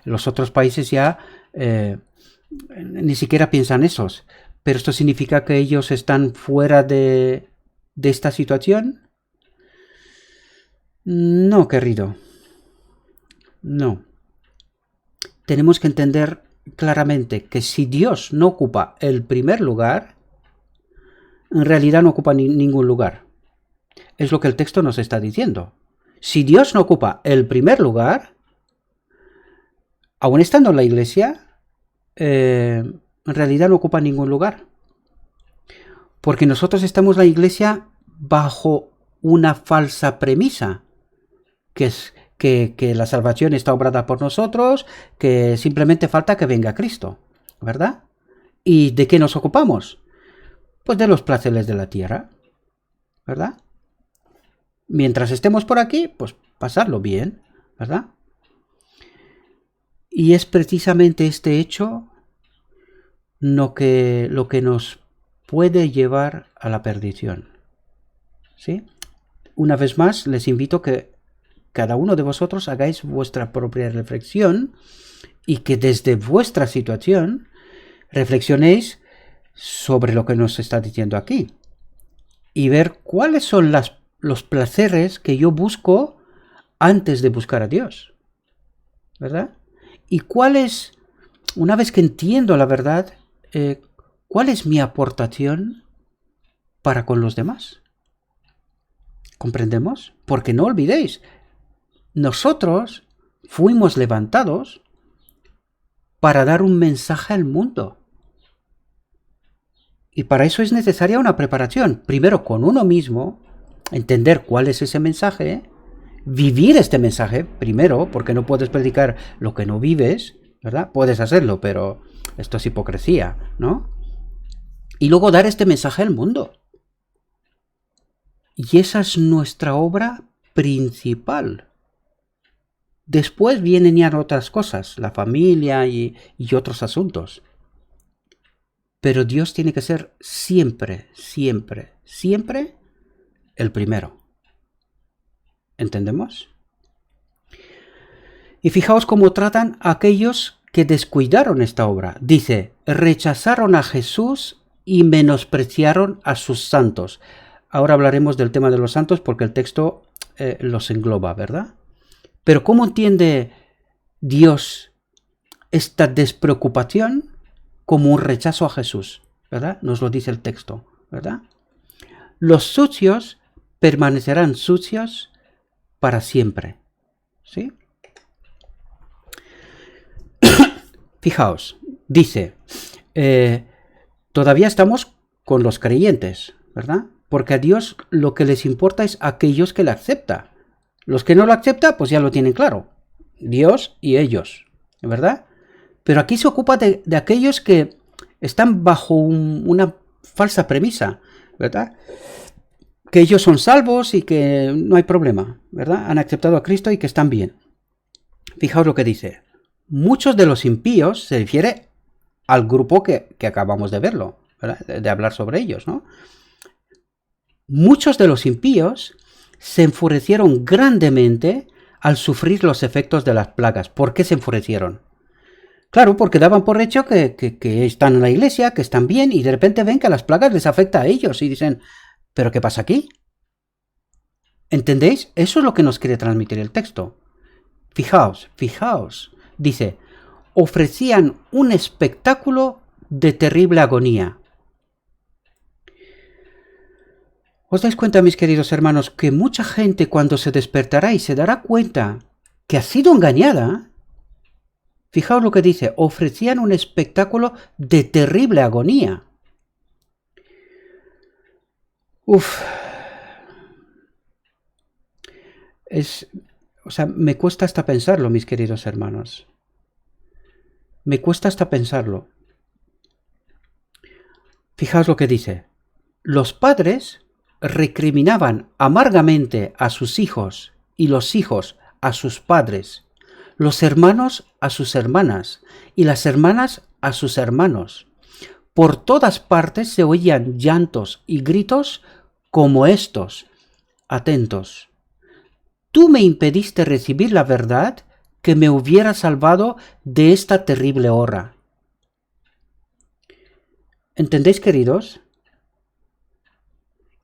los otros países ya ni siquiera piensan esos. Pero esto significa que ellos están fuera de esta situación. No, querido. No. Tenemos que entender claramente que si Dios no ocupa el primer lugar, en realidad no ocupa ningún lugar. Es lo que el texto nos está diciendo. Si Dios no ocupa el primer lugar, aun estando en la iglesia, en realidad no ocupa ningún lugar. Porque nosotros estamos en la iglesia bajo una falsa premisa, que es que la salvación está obrada por nosotros, que simplemente falta que venga Cristo, ¿verdad? ¿Y de qué nos ocupamos? Pues de los placeres de la tierra, ¿verdad? Mientras estemos por aquí, pues pasarlo bien, ¿verdad? Y es precisamente este hecho lo que nos puede llevar a la perdición, ¿sí? Una vez más, les invito a que cada uno de vosotros hagáis vuestra propia reflexión y que desde vuestra situación reflexionéis sobre lo que nos está diciendo aquí y ver cuáles son los placeres que yo busco antes de buscar a Dios, ¿verdad? Y cuál es, una vez que entiendo la verdad, cuál es mi aportación para con los demás. ¿Comprendemos? Porque no olvidéis, nosotros fuimos levantados para dar un mensaje al mundo. Y para eso es necesaria una preparación. Primero con uno mismo, entender cuál es ese mensaje, vivir este mensaje primero, porque no puedes predicar lo que no vives, ¿verdad? Puedes hacerlo, pero esto es hipocresía, ¿no? Y luego dar este mensaje al mundo. Y esa es nuestra obra principal. Después vienen ya otras cosas, la familia y otros asuntos. Pero Dios tiene que ser siempre, siempre, siempre el primero. ¿Entendemos? Y fijaos cómo tratan a aquellos que descuidaron esta obra. Dice, rechazaron a Jesús y menospreciaron a sus santos. Ahora hablaremos del tema de los santos porque el texto los engloba, ¿verdad? Pero ¿cómo entiende Dios esta despreocupación? Como un rechazo a Jesús, ¿verdad? Nos lo dice el texto, ¿verdad? Los sucios permanecerán sucios para siempre, ¿sí? Fijaos, dice, todavía estamos con los creyentes, ¿verdad? Porque a Dios lo que les importa es aquellos que le aceptan. Los que no lo aceptan, pues ya lo tienen claro. Dios y ellos, ¿verdad? Pero aquí se ocupa de aquellos que están bajo una falsa premisa, ¿verdad? Que ellos son salvos y que no hay problema, ¿verdad? Han aceptado a Cristo y que están bien. Fijaos lo que dice. Muchos de los impíos se refiere al grupo que acabamos de verlo, ¿verdad? De hablar sobre ellos, ¿no? Muchos de los impíos se enfurecieron grandemente al sufrir los efectos de las plagas. ¿Por qué se enfurecieron? Claro, porque daban por hecho que están en la iglesia, que están bien, y de repente ven que las plagas les afecta a ellos y dicen, ¿pero qué pasa aquí? ¿Entendéis? Eso es lo que nos quiere transmitir el texto. Fijaos, dice, ofrecían un espectáculo de terrible agonía. ¿Os dais cuenta, mis queridos hermanos, que mucha gente cuando se despertará y se dará cuenta que ha sido engañada, Fijaos lo que dice, ofrecían un espectáculo de terrible agonía. Uf. Me cuesta hasta pensarlo, mis queridos hermanos. Me cuesta hasta pensarlo. Fijaos lo que dice. Los padres recriminaban amargamente a sus hijos y los hijos a sus padres, los hermanos a sus hermanas y las hermanas a sus hermanos. Por todas partes se oían llantos y gritos como estos. Atentos. Tú me impediste recibir la verdad que me hubiera salvado de esta terrible hora. ¿Entendéis, queridos?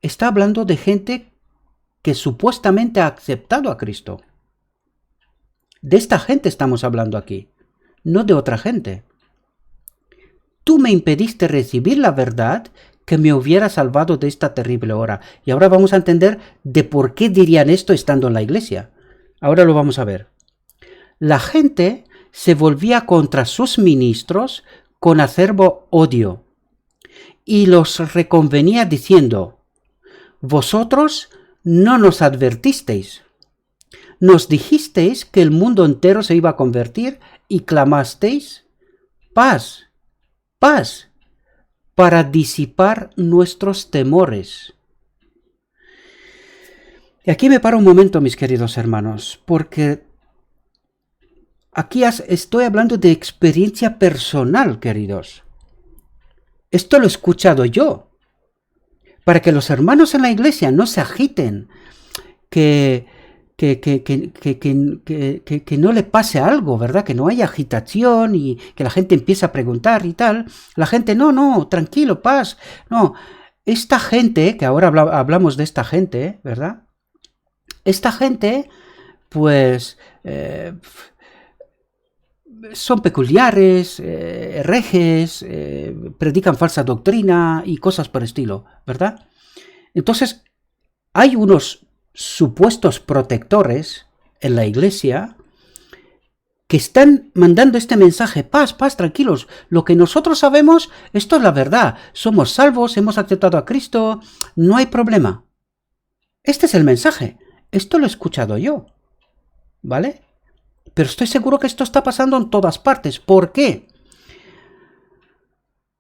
Está hablando de gente que supuestamente ha aceptado a Cristo. De esta gente estamos hablando aquí, no de otra gente. Tú me impediste recibir la verdad que me hubiera salvado de esta terrible hora. Y ahora vamos a entender de por qué dirían esto estando en la iglesia. Ahora lo vamos a ver. La gente se volvía contra sus ministros con acerbo odio y los reconvenía diciendo: vosotros no nos advertisteis. Nos dijisteis que el mundo entero se iba a convertir y clamasteis paz, paz, para disipar nuestros temores. Y aquí me paro un momento, mis queridos hermanos, porque aquí estoy hablando de experiencia personal, queridos. Esto lo he escuchado yo. Para que los hermanos en la iglesia no se agiten, que no le pase algo, ¿verdad? Que no haya agitación y que la gente empiece a preguntar y tal. La gente, no, tranquilo, paz. No, esta gente, que ahora hablamos de esta gente, ¿verdad? Esta gente, pues, son peculiares, herejes, predican falsa doctrina y cosas por el estilo, ¿verdad? Entonces, hay unos supuestos protectores en la iglesia que están mandando este mensaje: paz, paz, tranquilos, lo que nosotros sabemos, esto es la verdad, somos salvos, hemos aceptado a Cristo, no hay problema. Este es el mensaje, esto lo he escuchado yo, ¿vale? Pero estoy seguro que esto está pasando en todas partes. ¿Por qué?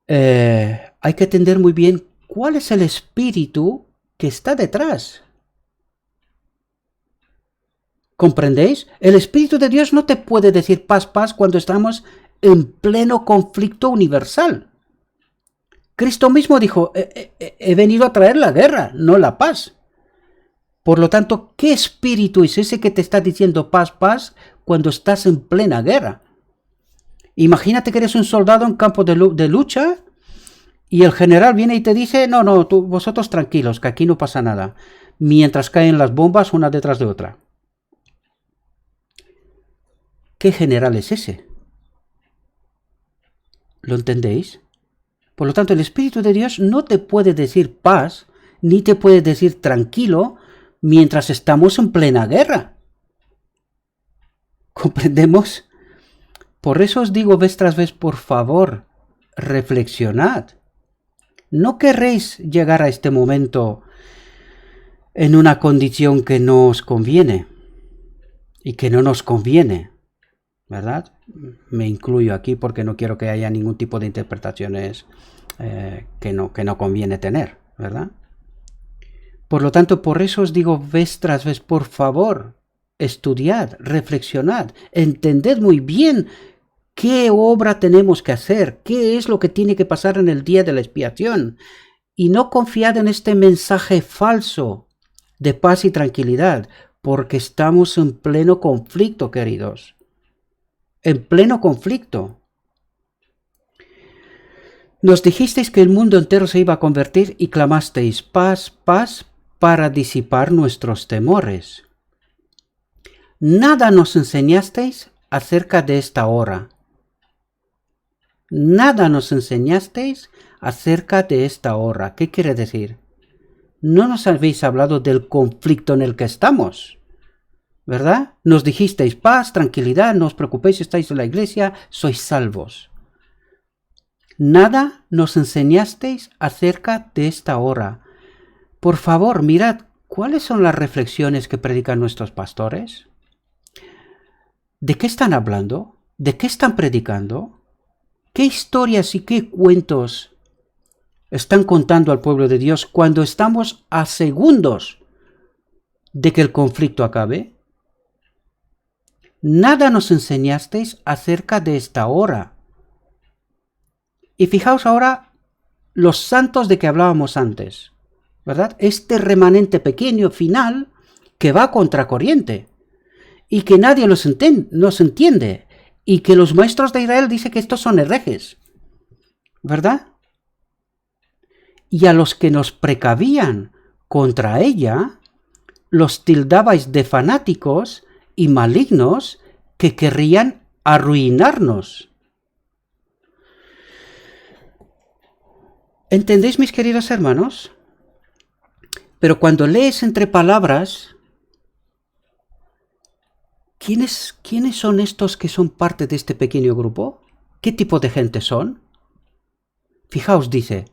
Hay que entender muy bien cuál es el espíritu que está detrás. ¿Comprendéis? El Espíritu de Dios no te puede decir paz, paz cuando estamos en pleno conflicto universal. Cristo mismo dijo: he venido a traer la guerra, no la paz. Por lo tanto, ¿qué espíritu es ese que te está diciendo paz, paz cuando estás en plena guerra? Imagínate que eres un soldado en campo de lucha y el general viene y te dice: no, vosotros tranquilos, que aquí no pasa nada, mientras caen las bombas una detrás de otra. ¿Qué general es ese? ¿Lo entendéis? Por lo tanto, el Espíritu de Dios no te puede decir paz, ni te puede decir tranquilo, mientras estamos en plena guerra. ¿Comprendemos? Por eso os digo vez tras vez, por favor, reflexionad. No querréis llegar a este momento en una condición que no os conviene y que no nos conviene, ¿verdad? Me incluyo aquí porque no quiero que haya ningún tipo de interpretaciones que no conviene tener, ¿verdad? Por lo tanto, por eso os digo vez tras vez, por favor, estudiad, reflexionad, entended muy bien qué obra tenemos que hacer, qué es lo que tiene que pasar en el día de la expiación, y no confiad en este mensaje falso de paz y tranquilidad, porque estamos en pleno conflicto, queridos, en pleno conflicto. Nos dijisteis que el mundo entero se iba a convertir y clamasteis paz, paz, para disipar nuestros temores. Nada nos enseñasteis acerca de esta hora. Nada nos enseñasteis acerca de esta hora. ¿Qué quiere decir? No nos habéis hablado del conflicto en el que estamos, ¿verdad? Nos dijisteis paz, tranquilidad, no os preocupéis, estáis en la iglesia, sois salvos. Nada nos enseñasteis acerca de esta hora. Por favor, mirad, ¿cuáles son las reflexiones que predican nuestros pastores? ¿De qué están hablando? ¿De qué están predicando? ¿Qué historias y qué cuentos están contando al pueblo de Dios cuando estamos a segundos de que el conflicto acabe? Nada nos enseñasteis acerca de esta hora. Y fijaos ahora los santos de que hablábamos antes, ¿verdad? Este remanente pequeño final que va a contracorriente y que nadie nos entiende y que los maestros de Israel dicen que estos son herejes, ¿verdad? Y a los que nos precavían contra ella, los tildabais de fanáticos y malignos que querrían arruinarnos. ¿Entendéis, mis queridos hermanos? Pero cuando lees entre palabras, ¿quiénes son estos que son parte de este pequeño grupo? ¿Qué tipo de gente son? Fijaos, dice,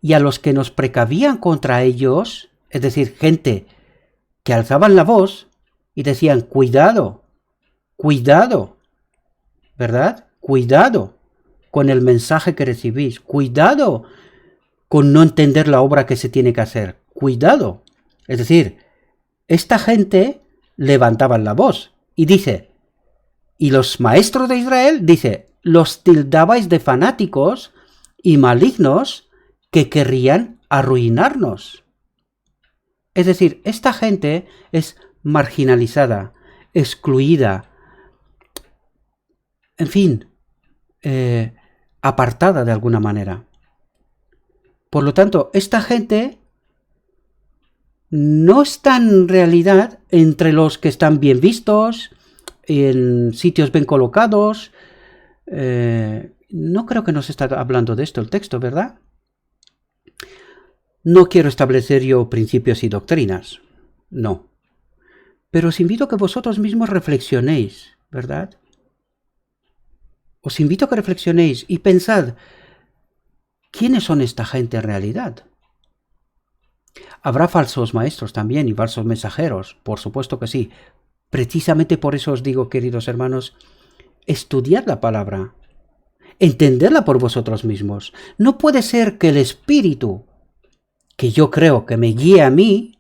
y a los que nos precavían contra ellos, es decir, gente que alzaban la voz y decían, cuidado, cuidado, ¿verdad? Cuidado con el mensaje que recibís, cuidado con no entender la obra que se tiene que hacer, cuidado. Es decir, esta gente levantaban la voz y dice, y los maestros de Israel, dice, los tildabais de fanáticos y malignos que querrían arruinarnos. Es decir, esta gente es marginalizada, excluida, en fin, apartada de alguna manera. Por lo tanto, esta gente no está en realidad entre los que están bien vistos, en sitios bien colocados. No creo que nos está hablando de esto el texto, ¿verdad? No quiero establecer yo principios y doctrinas, no. Pero os invito a que vosotros mismos reflexionéis, ¿verdad? Os invito a que reflexionéis y pensad, ¿quiénes son esta gente en realidad? Habrá falsos maestros también y falsos mensajeros, por supuesto que sí. Precisamente por eso os digo, queridos hermanos, estudiad la palabra, entenderla por vosotros mismos. No puede ser que el Espíritu, que yo creo que me guíe a mí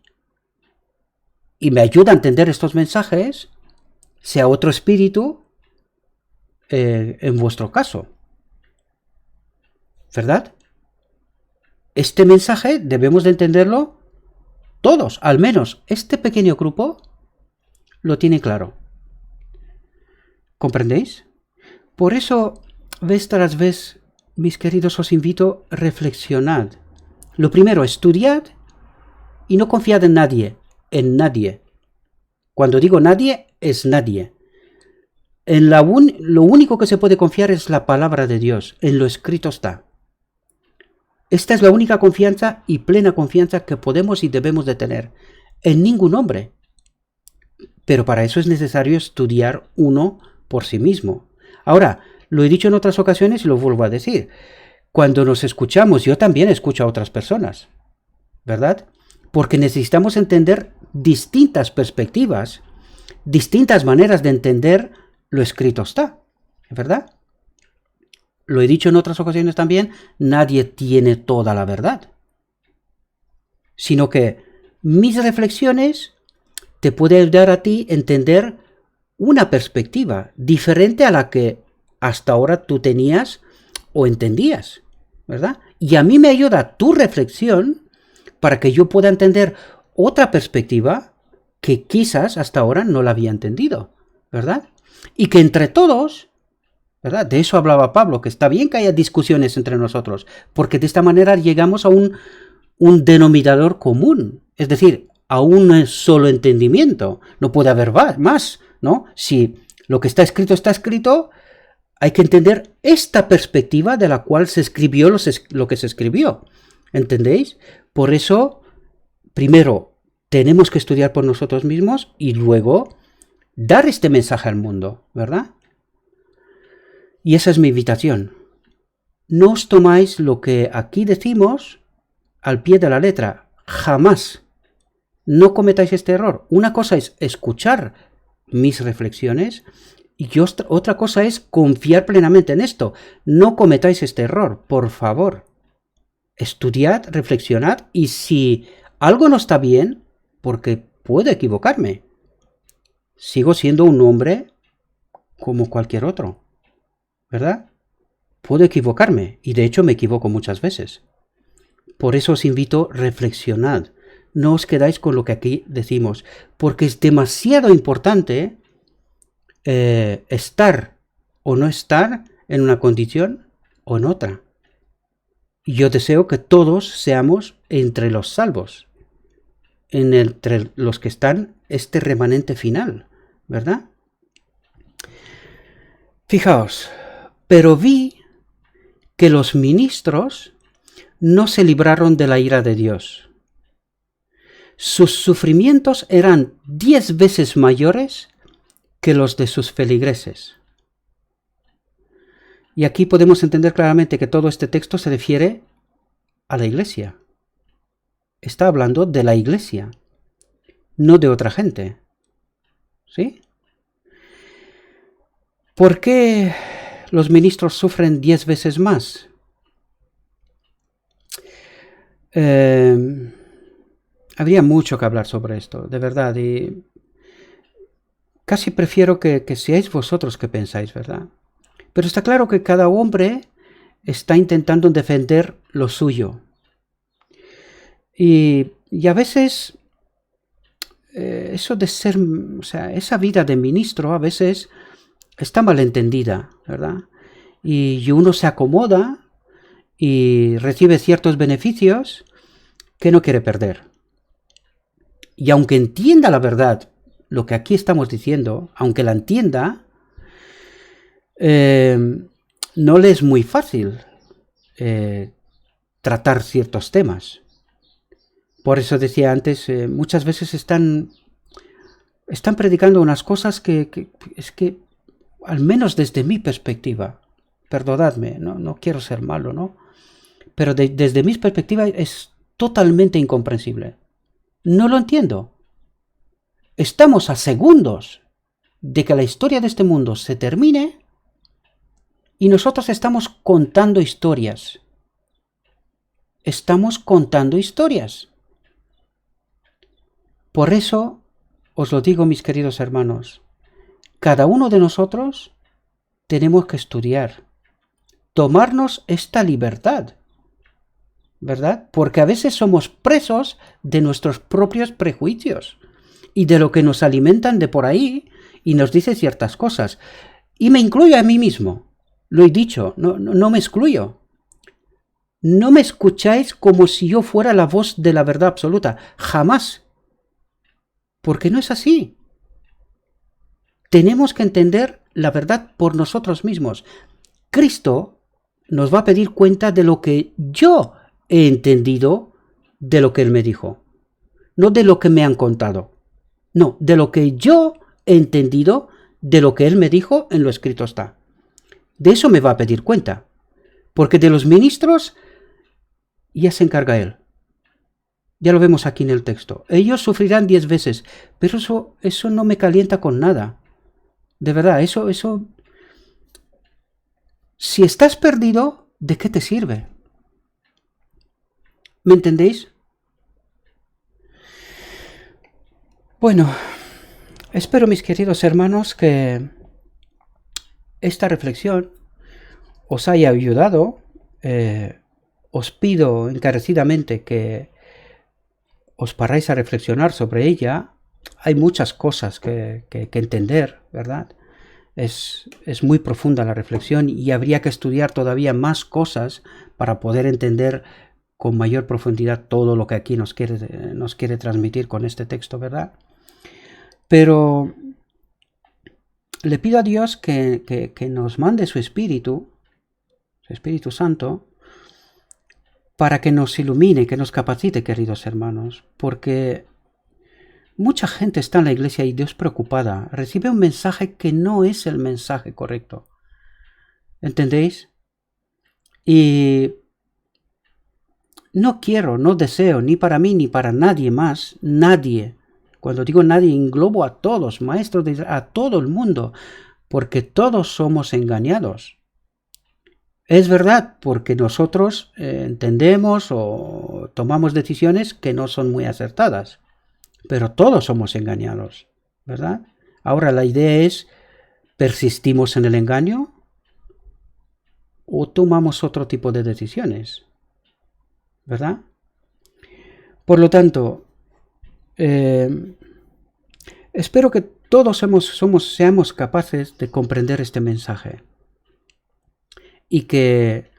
y me ayuda a entender estos mensajes, sea otro espíritu en vuestro caso, ¿verdad? Este mensaje debemos de entenderlo todos, al menos este pequeño grupo lo tiene claro. ¿Comprendéis? Por eso, vez tras vez, mis queridos, os invito a reflexionar. Lo primero, estudiad y no confiad en nadie, en nadie. Cuando digo nadie, es nadie. Lo único que se puede confiar es la palabra de Dios, en lo escrito está. Esta es la única confianza y plena confianza que podemos y debemos de tener en ningún hombre. Pero para eso es necesario estudiar uno por sí mismo. Ahora, lo he dicho en otras ocasiones y lo vuelvo a decir. Cuando nos escuchamos, yo también escucho a otras personas, ¿verdad? Porque necesitamos entender distintas perspectivas, distintas maneras de entender lo escrito está, ¿verdad? Lo he dicho en otras ocasiones también, nadie tiene toda la verdad. Sino que mis reflexiones te pueden ayudar a ti a entender una perspectiva diferente a la que hasta ahora tú tenías o entendías, ¿verdad? Y a mí me ayuda tu reflexión para que yo pueda entender otra perspectiva que quizás hasta ahora no la había entendido, ¿verdad? Y que entre todos, ¿verdad? De eso hablaba Pablo, que está bien que haya discusiones entre nosotros, porque de esta manera llegamos a un denominador común, es decir, a un solo entendimiento. No puede haber más, ¿no? Si lo que está escrito, hay que entender esta perspectiva de la cual se escribió lo que se escribió. ¿Entendéis? Por eso, primero, tenemos que estudiar por nosotros mismos y luego dar este mensaje al mundo, ¿verdad? Y esa es mi invitación. No os tomáis lo que aquí decimos al pie de la letra, jamás. No cometáis este error. Una cosa es escuchar mis reflexiones y otra cosa es confiar plenamente en esto. No cometáis este error, por favor. Estudiad, reflexionad y si algo no está bien, porque puedo equivocarme, sigo siendo un hombre como cualquier otro, ¿verdad? Puedo equivocarme y de hecho me equivoco muchas veces. Por eso os invito, reflexionad. No os quedáis con lo que aquí decimos, porque es demasiado importante estar o no estar en una condición o en otra. Y yo deseo que todos seamos entre los salvos, entre los que están este remanente final, ¿verdad? Fijaos, pero vi que los ministros no se libraron de la ira de Dios. Sus sufrimientos eran 10 veces mayores que los de sus feligreses. Y aquí podemos entender claramente que todo este texto se refiere a la iglesia. Está hablando de la iglesia, no de otra gente. ¿Sí? ¿Por qué los ministros sufren 10 veces más? Habría mucho que hablar sobre esto, de verdad, y casi prefiero que seáis vosotros que pensáis, ¿verdad? Pero está claro que cada hombre está intentando defender lo suyo. Y a veces eso de ser, o sea, esa vida de ministro a veces está malentendida, ¿verdad? Y uno se acomoda y recibe ciertos beneficios que no quiere perder. Y aunque entienda la verdad, lo que aquí estamos diciendo, aunque la entienda, no le es muy fácil tratar ciertos temas. Por eso decía antes, muchas veces están predicando unas cosas que es que, al menos desde mi perspectiva, perdonadme, no quiero ser malo, ¿no? Pero desde mi perspectiva es totalmente incomprensible. No lo entiendo. Estamos a segundos de que la historia de este mundo se termine y nosotros estamos contando historias. Estamos contando historias. Por eso os lo digo, mis queridos hermanos, cada uno de nosotros tenemos que estudiar, tomarnos esta libertad, ¿verdad? Porque a veces somos presos de nuestros propios prejuicios y de lo que nos alimentan de por ahí y nos dice ciertas cosas. Y me incluyo a mí mismo, lo he dicho, no me excluyo. No me escucháis como si yo fuera la voz de la verdad absoluta, jamás. Porque no es así. Tenemos que entender la verdad por nosotros mismos. Cristo nos va a pedir cuenta de lo que yo he entendido de lo que Él me dijo. No de lo que me han contado. No, de lo que yo he entendido de lo que Él me dijo en lo escrito está. De eso me va a pedir cuenta. Porque de los ministros ya se encarga Él. Ya lo vemos aquí en el texto. Ellos sufrirán 10 veces, pero eso no me calienta con nada. De verdad, eso... Si estás perdido, ¿de qué te sirve? ¿Me entendéis? Bueno, espero, mis queridos hermanos, que esta reflexión os haya ayudado. Os pido encarecidamente que os paráis a reflexionar sobre ella. Hay muchas cosas que entender, ¿verdad? Es muy profunda la reflexión y habría que estudiar todavía más cosas para poder entender con mayor profundidad todo lo que aquí nos quiere transmitir con este texto, ¿verdad? Pero le pido a Dios que nos mande su Espíritu Santo, para que nos ilumine, que nos capacite, queridos hermanos, porque mucha gente está en la iglesia y Dios preocupada, recibe un mensaje que no es el mensaje correcto. ¿Entendéis? Y no quiero, no deseo, ni para mí ni para nadie más, nadie. Cuando digo nadie, englobo a todos, maestros de Israel, a todo el mundo, porque todos somos engañados. Es verdad, porque nosotros entendemos o tomamos decisiones que no son muy acertadas, pero todos somos engañados, ¿verdad? Ahora la idea es, ¿persistimos en el engaño o tomamos otro tipo de decisiones? ¿Verdad? Por lo tanto, espero que todos seamos capaces de comprender este mensaje y que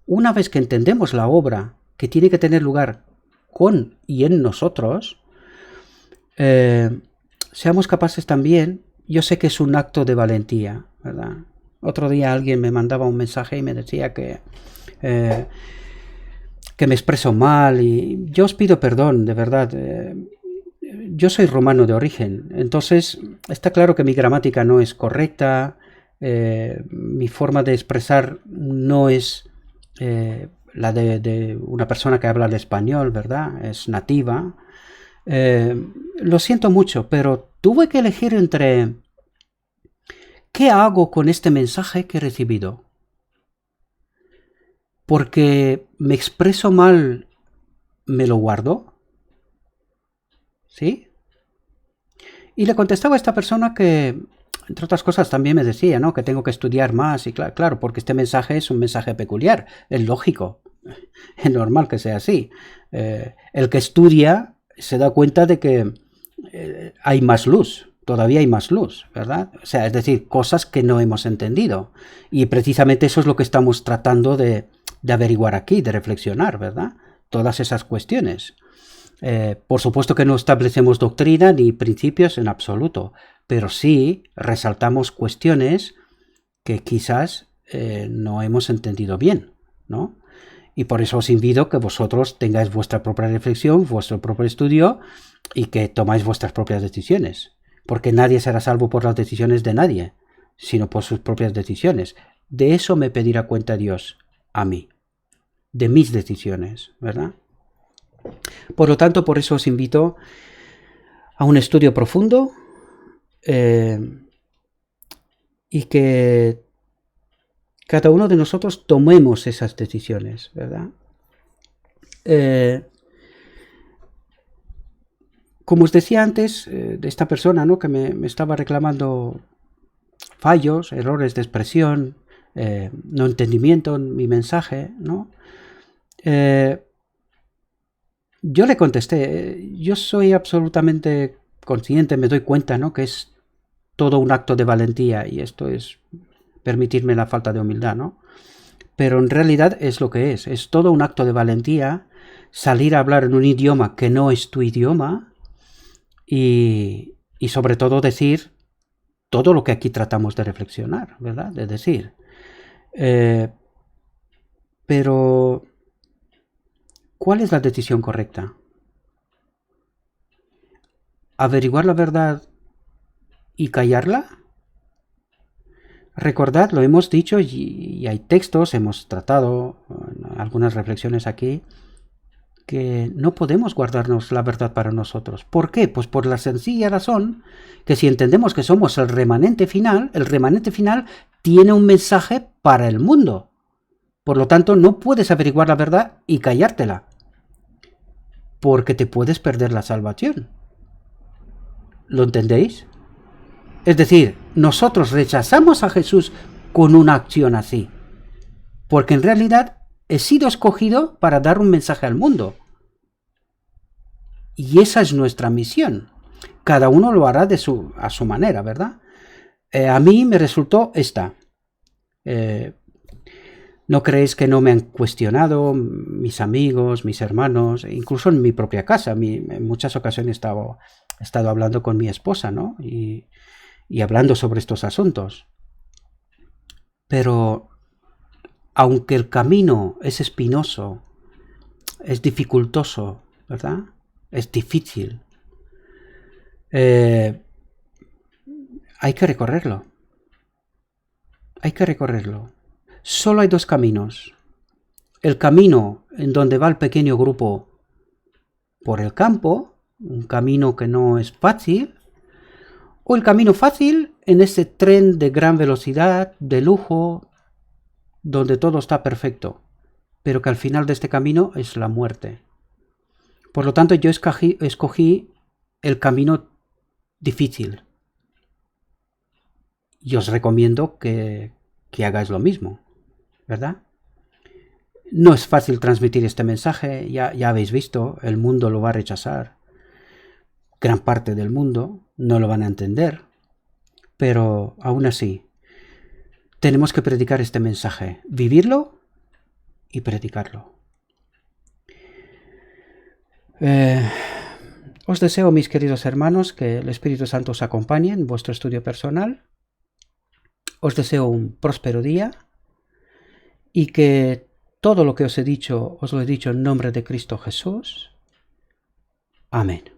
una vez que entendemos la obra que tiene que tener lugar con y en nosotros, seamos capaces también, yo sé que es un acto de valentía, ¿verdad? Otro día alguien me mandaba un mensaje y me decía que me expreso mal, y yo os pido perdón, de verdad. Yo soy rumano de origen, entonces está claro que mi gramática no es correcta, mi forma de expresar no es la de una persona que habla el español, ¿verdad? Es nativa. Lo siento mucho, pero tuve que elegir entre ¿qué hago con este mensaje que he recibido? Porque me expreso mal, ¿me lo guardo? ¿Sí? Y le contestaba a esta persona que, entre otras cosas, también me decía, ¿no?, que tengo que estudiar más, y claro, porque este mensaje es un mensaje peculiar, es lógico, es normal que sea así. El que estudia se da cuenta de que hay más luz, todavía hay más luz, ¿verdad? O sea, es decir, cosas que no hemos entendido. Y precisamente eso es lo que estamos tratando de averiguar aquí, de reflexionar, ¿verdad? Todas esas cuestiones. Por supuesto que no establecemos doctrina ni principios en absoluto, pero sí resaltamos cuestiones que quizás no hemos entendido bien, ¿no? Y por eso os invito a que vosotros tengáis vuestra propia reflexión, vuestro propio estudio y que tomáis vuestras propias decisiones. Porque nadie será salvo por las decisiones de nadie, sino por sus propias decisiones. De eso me pedirá cuenta Dios a mí, de mis decisiones, ¿verdad? Por lo tanto, por eso os invito a un estudio profundo y que cada uno de nosotros tomemos esas decisiones, ¿verdad? Como os decía antes, de esta persona, ¿no?, que me estaba reclamando fallos, errores de expresión, no entendimiento en mi mensaje, ¿no? Yo le contesté, yo soy absolutamente consciente, me doy cuenta, ¿no?, que es todo un acto de valentía, y esto es permitirme la falta de humildad, ¿no? Pero en realidad es lo que es todo un acto de valentía salir a hablar en un idioma que no es tu idioma y sobre todo decir todo lo que aquí tratamos de reflexionar, ¿verdad? De decir. Pero, ¿cuál es la decisión correcta? ¿Averiguar la verdad y callarla? Recordad, lo hemos dicho y hay textos, hemos tratado algunas reflexiones aquí, que no podemos guardarnos la verdad para nosotros. ¿Por qué? Pues por la sencilla razón que si entendemos que somos el remanente final tiene un mensaje para el mundo. Por lo tanto, no puedes averiguar la verdad y callártela, porque te puedes perder la salvación. ¿Lo entendéis? Es decir, nosotros rechazamos a Jesús con una acción así, porque en realidad he sido escogido para dar un mensaje al mundo. Y esa es nuestra misión. Cada uno lo hará a su manera, ¿verdad? A mí me resultó esta. ¿No creéis que no me han cuestionado mis amigos, mis hermanos, incluso en mi propia casa? En muchas ocasiones he estado hablando con mi esposa, ¿no? Y hablando sobre estos asuntos. Pero aunque el camino es espinoso, es dificultoso, ¿verdad? Es difícil. Hay que recorrerlo. Hay que recorrerlo. Solo hay dos caminos. El camino en donde va el pequeño grupo por el campo, un camino que no es fácil, o el camino fácil en ese tren de gran velocidad, de lujo, donde todo está perfecto, pero que al final de este camino es la muerte. Por lo tanto, yo escogí el camino difícil. Y os recomiendo que hagáis lo mismo, ¿verdad? No es fácil transmitir este mensaje, ya habéis visto, el mundo lo va a rechazar. Gran parte del mundo no lo van a entender, pero aún así, tenemos que predicar este mensaje, vivirlo y predicarlo. Os deseo, mis queridos hermanos, que el Espíritu Santo os acompañe en vuestro estudio personal. Os deseo un próspero día y que todo lo que os he dicho, os lo he dicho en nombre de Cristo Jesús. Amén.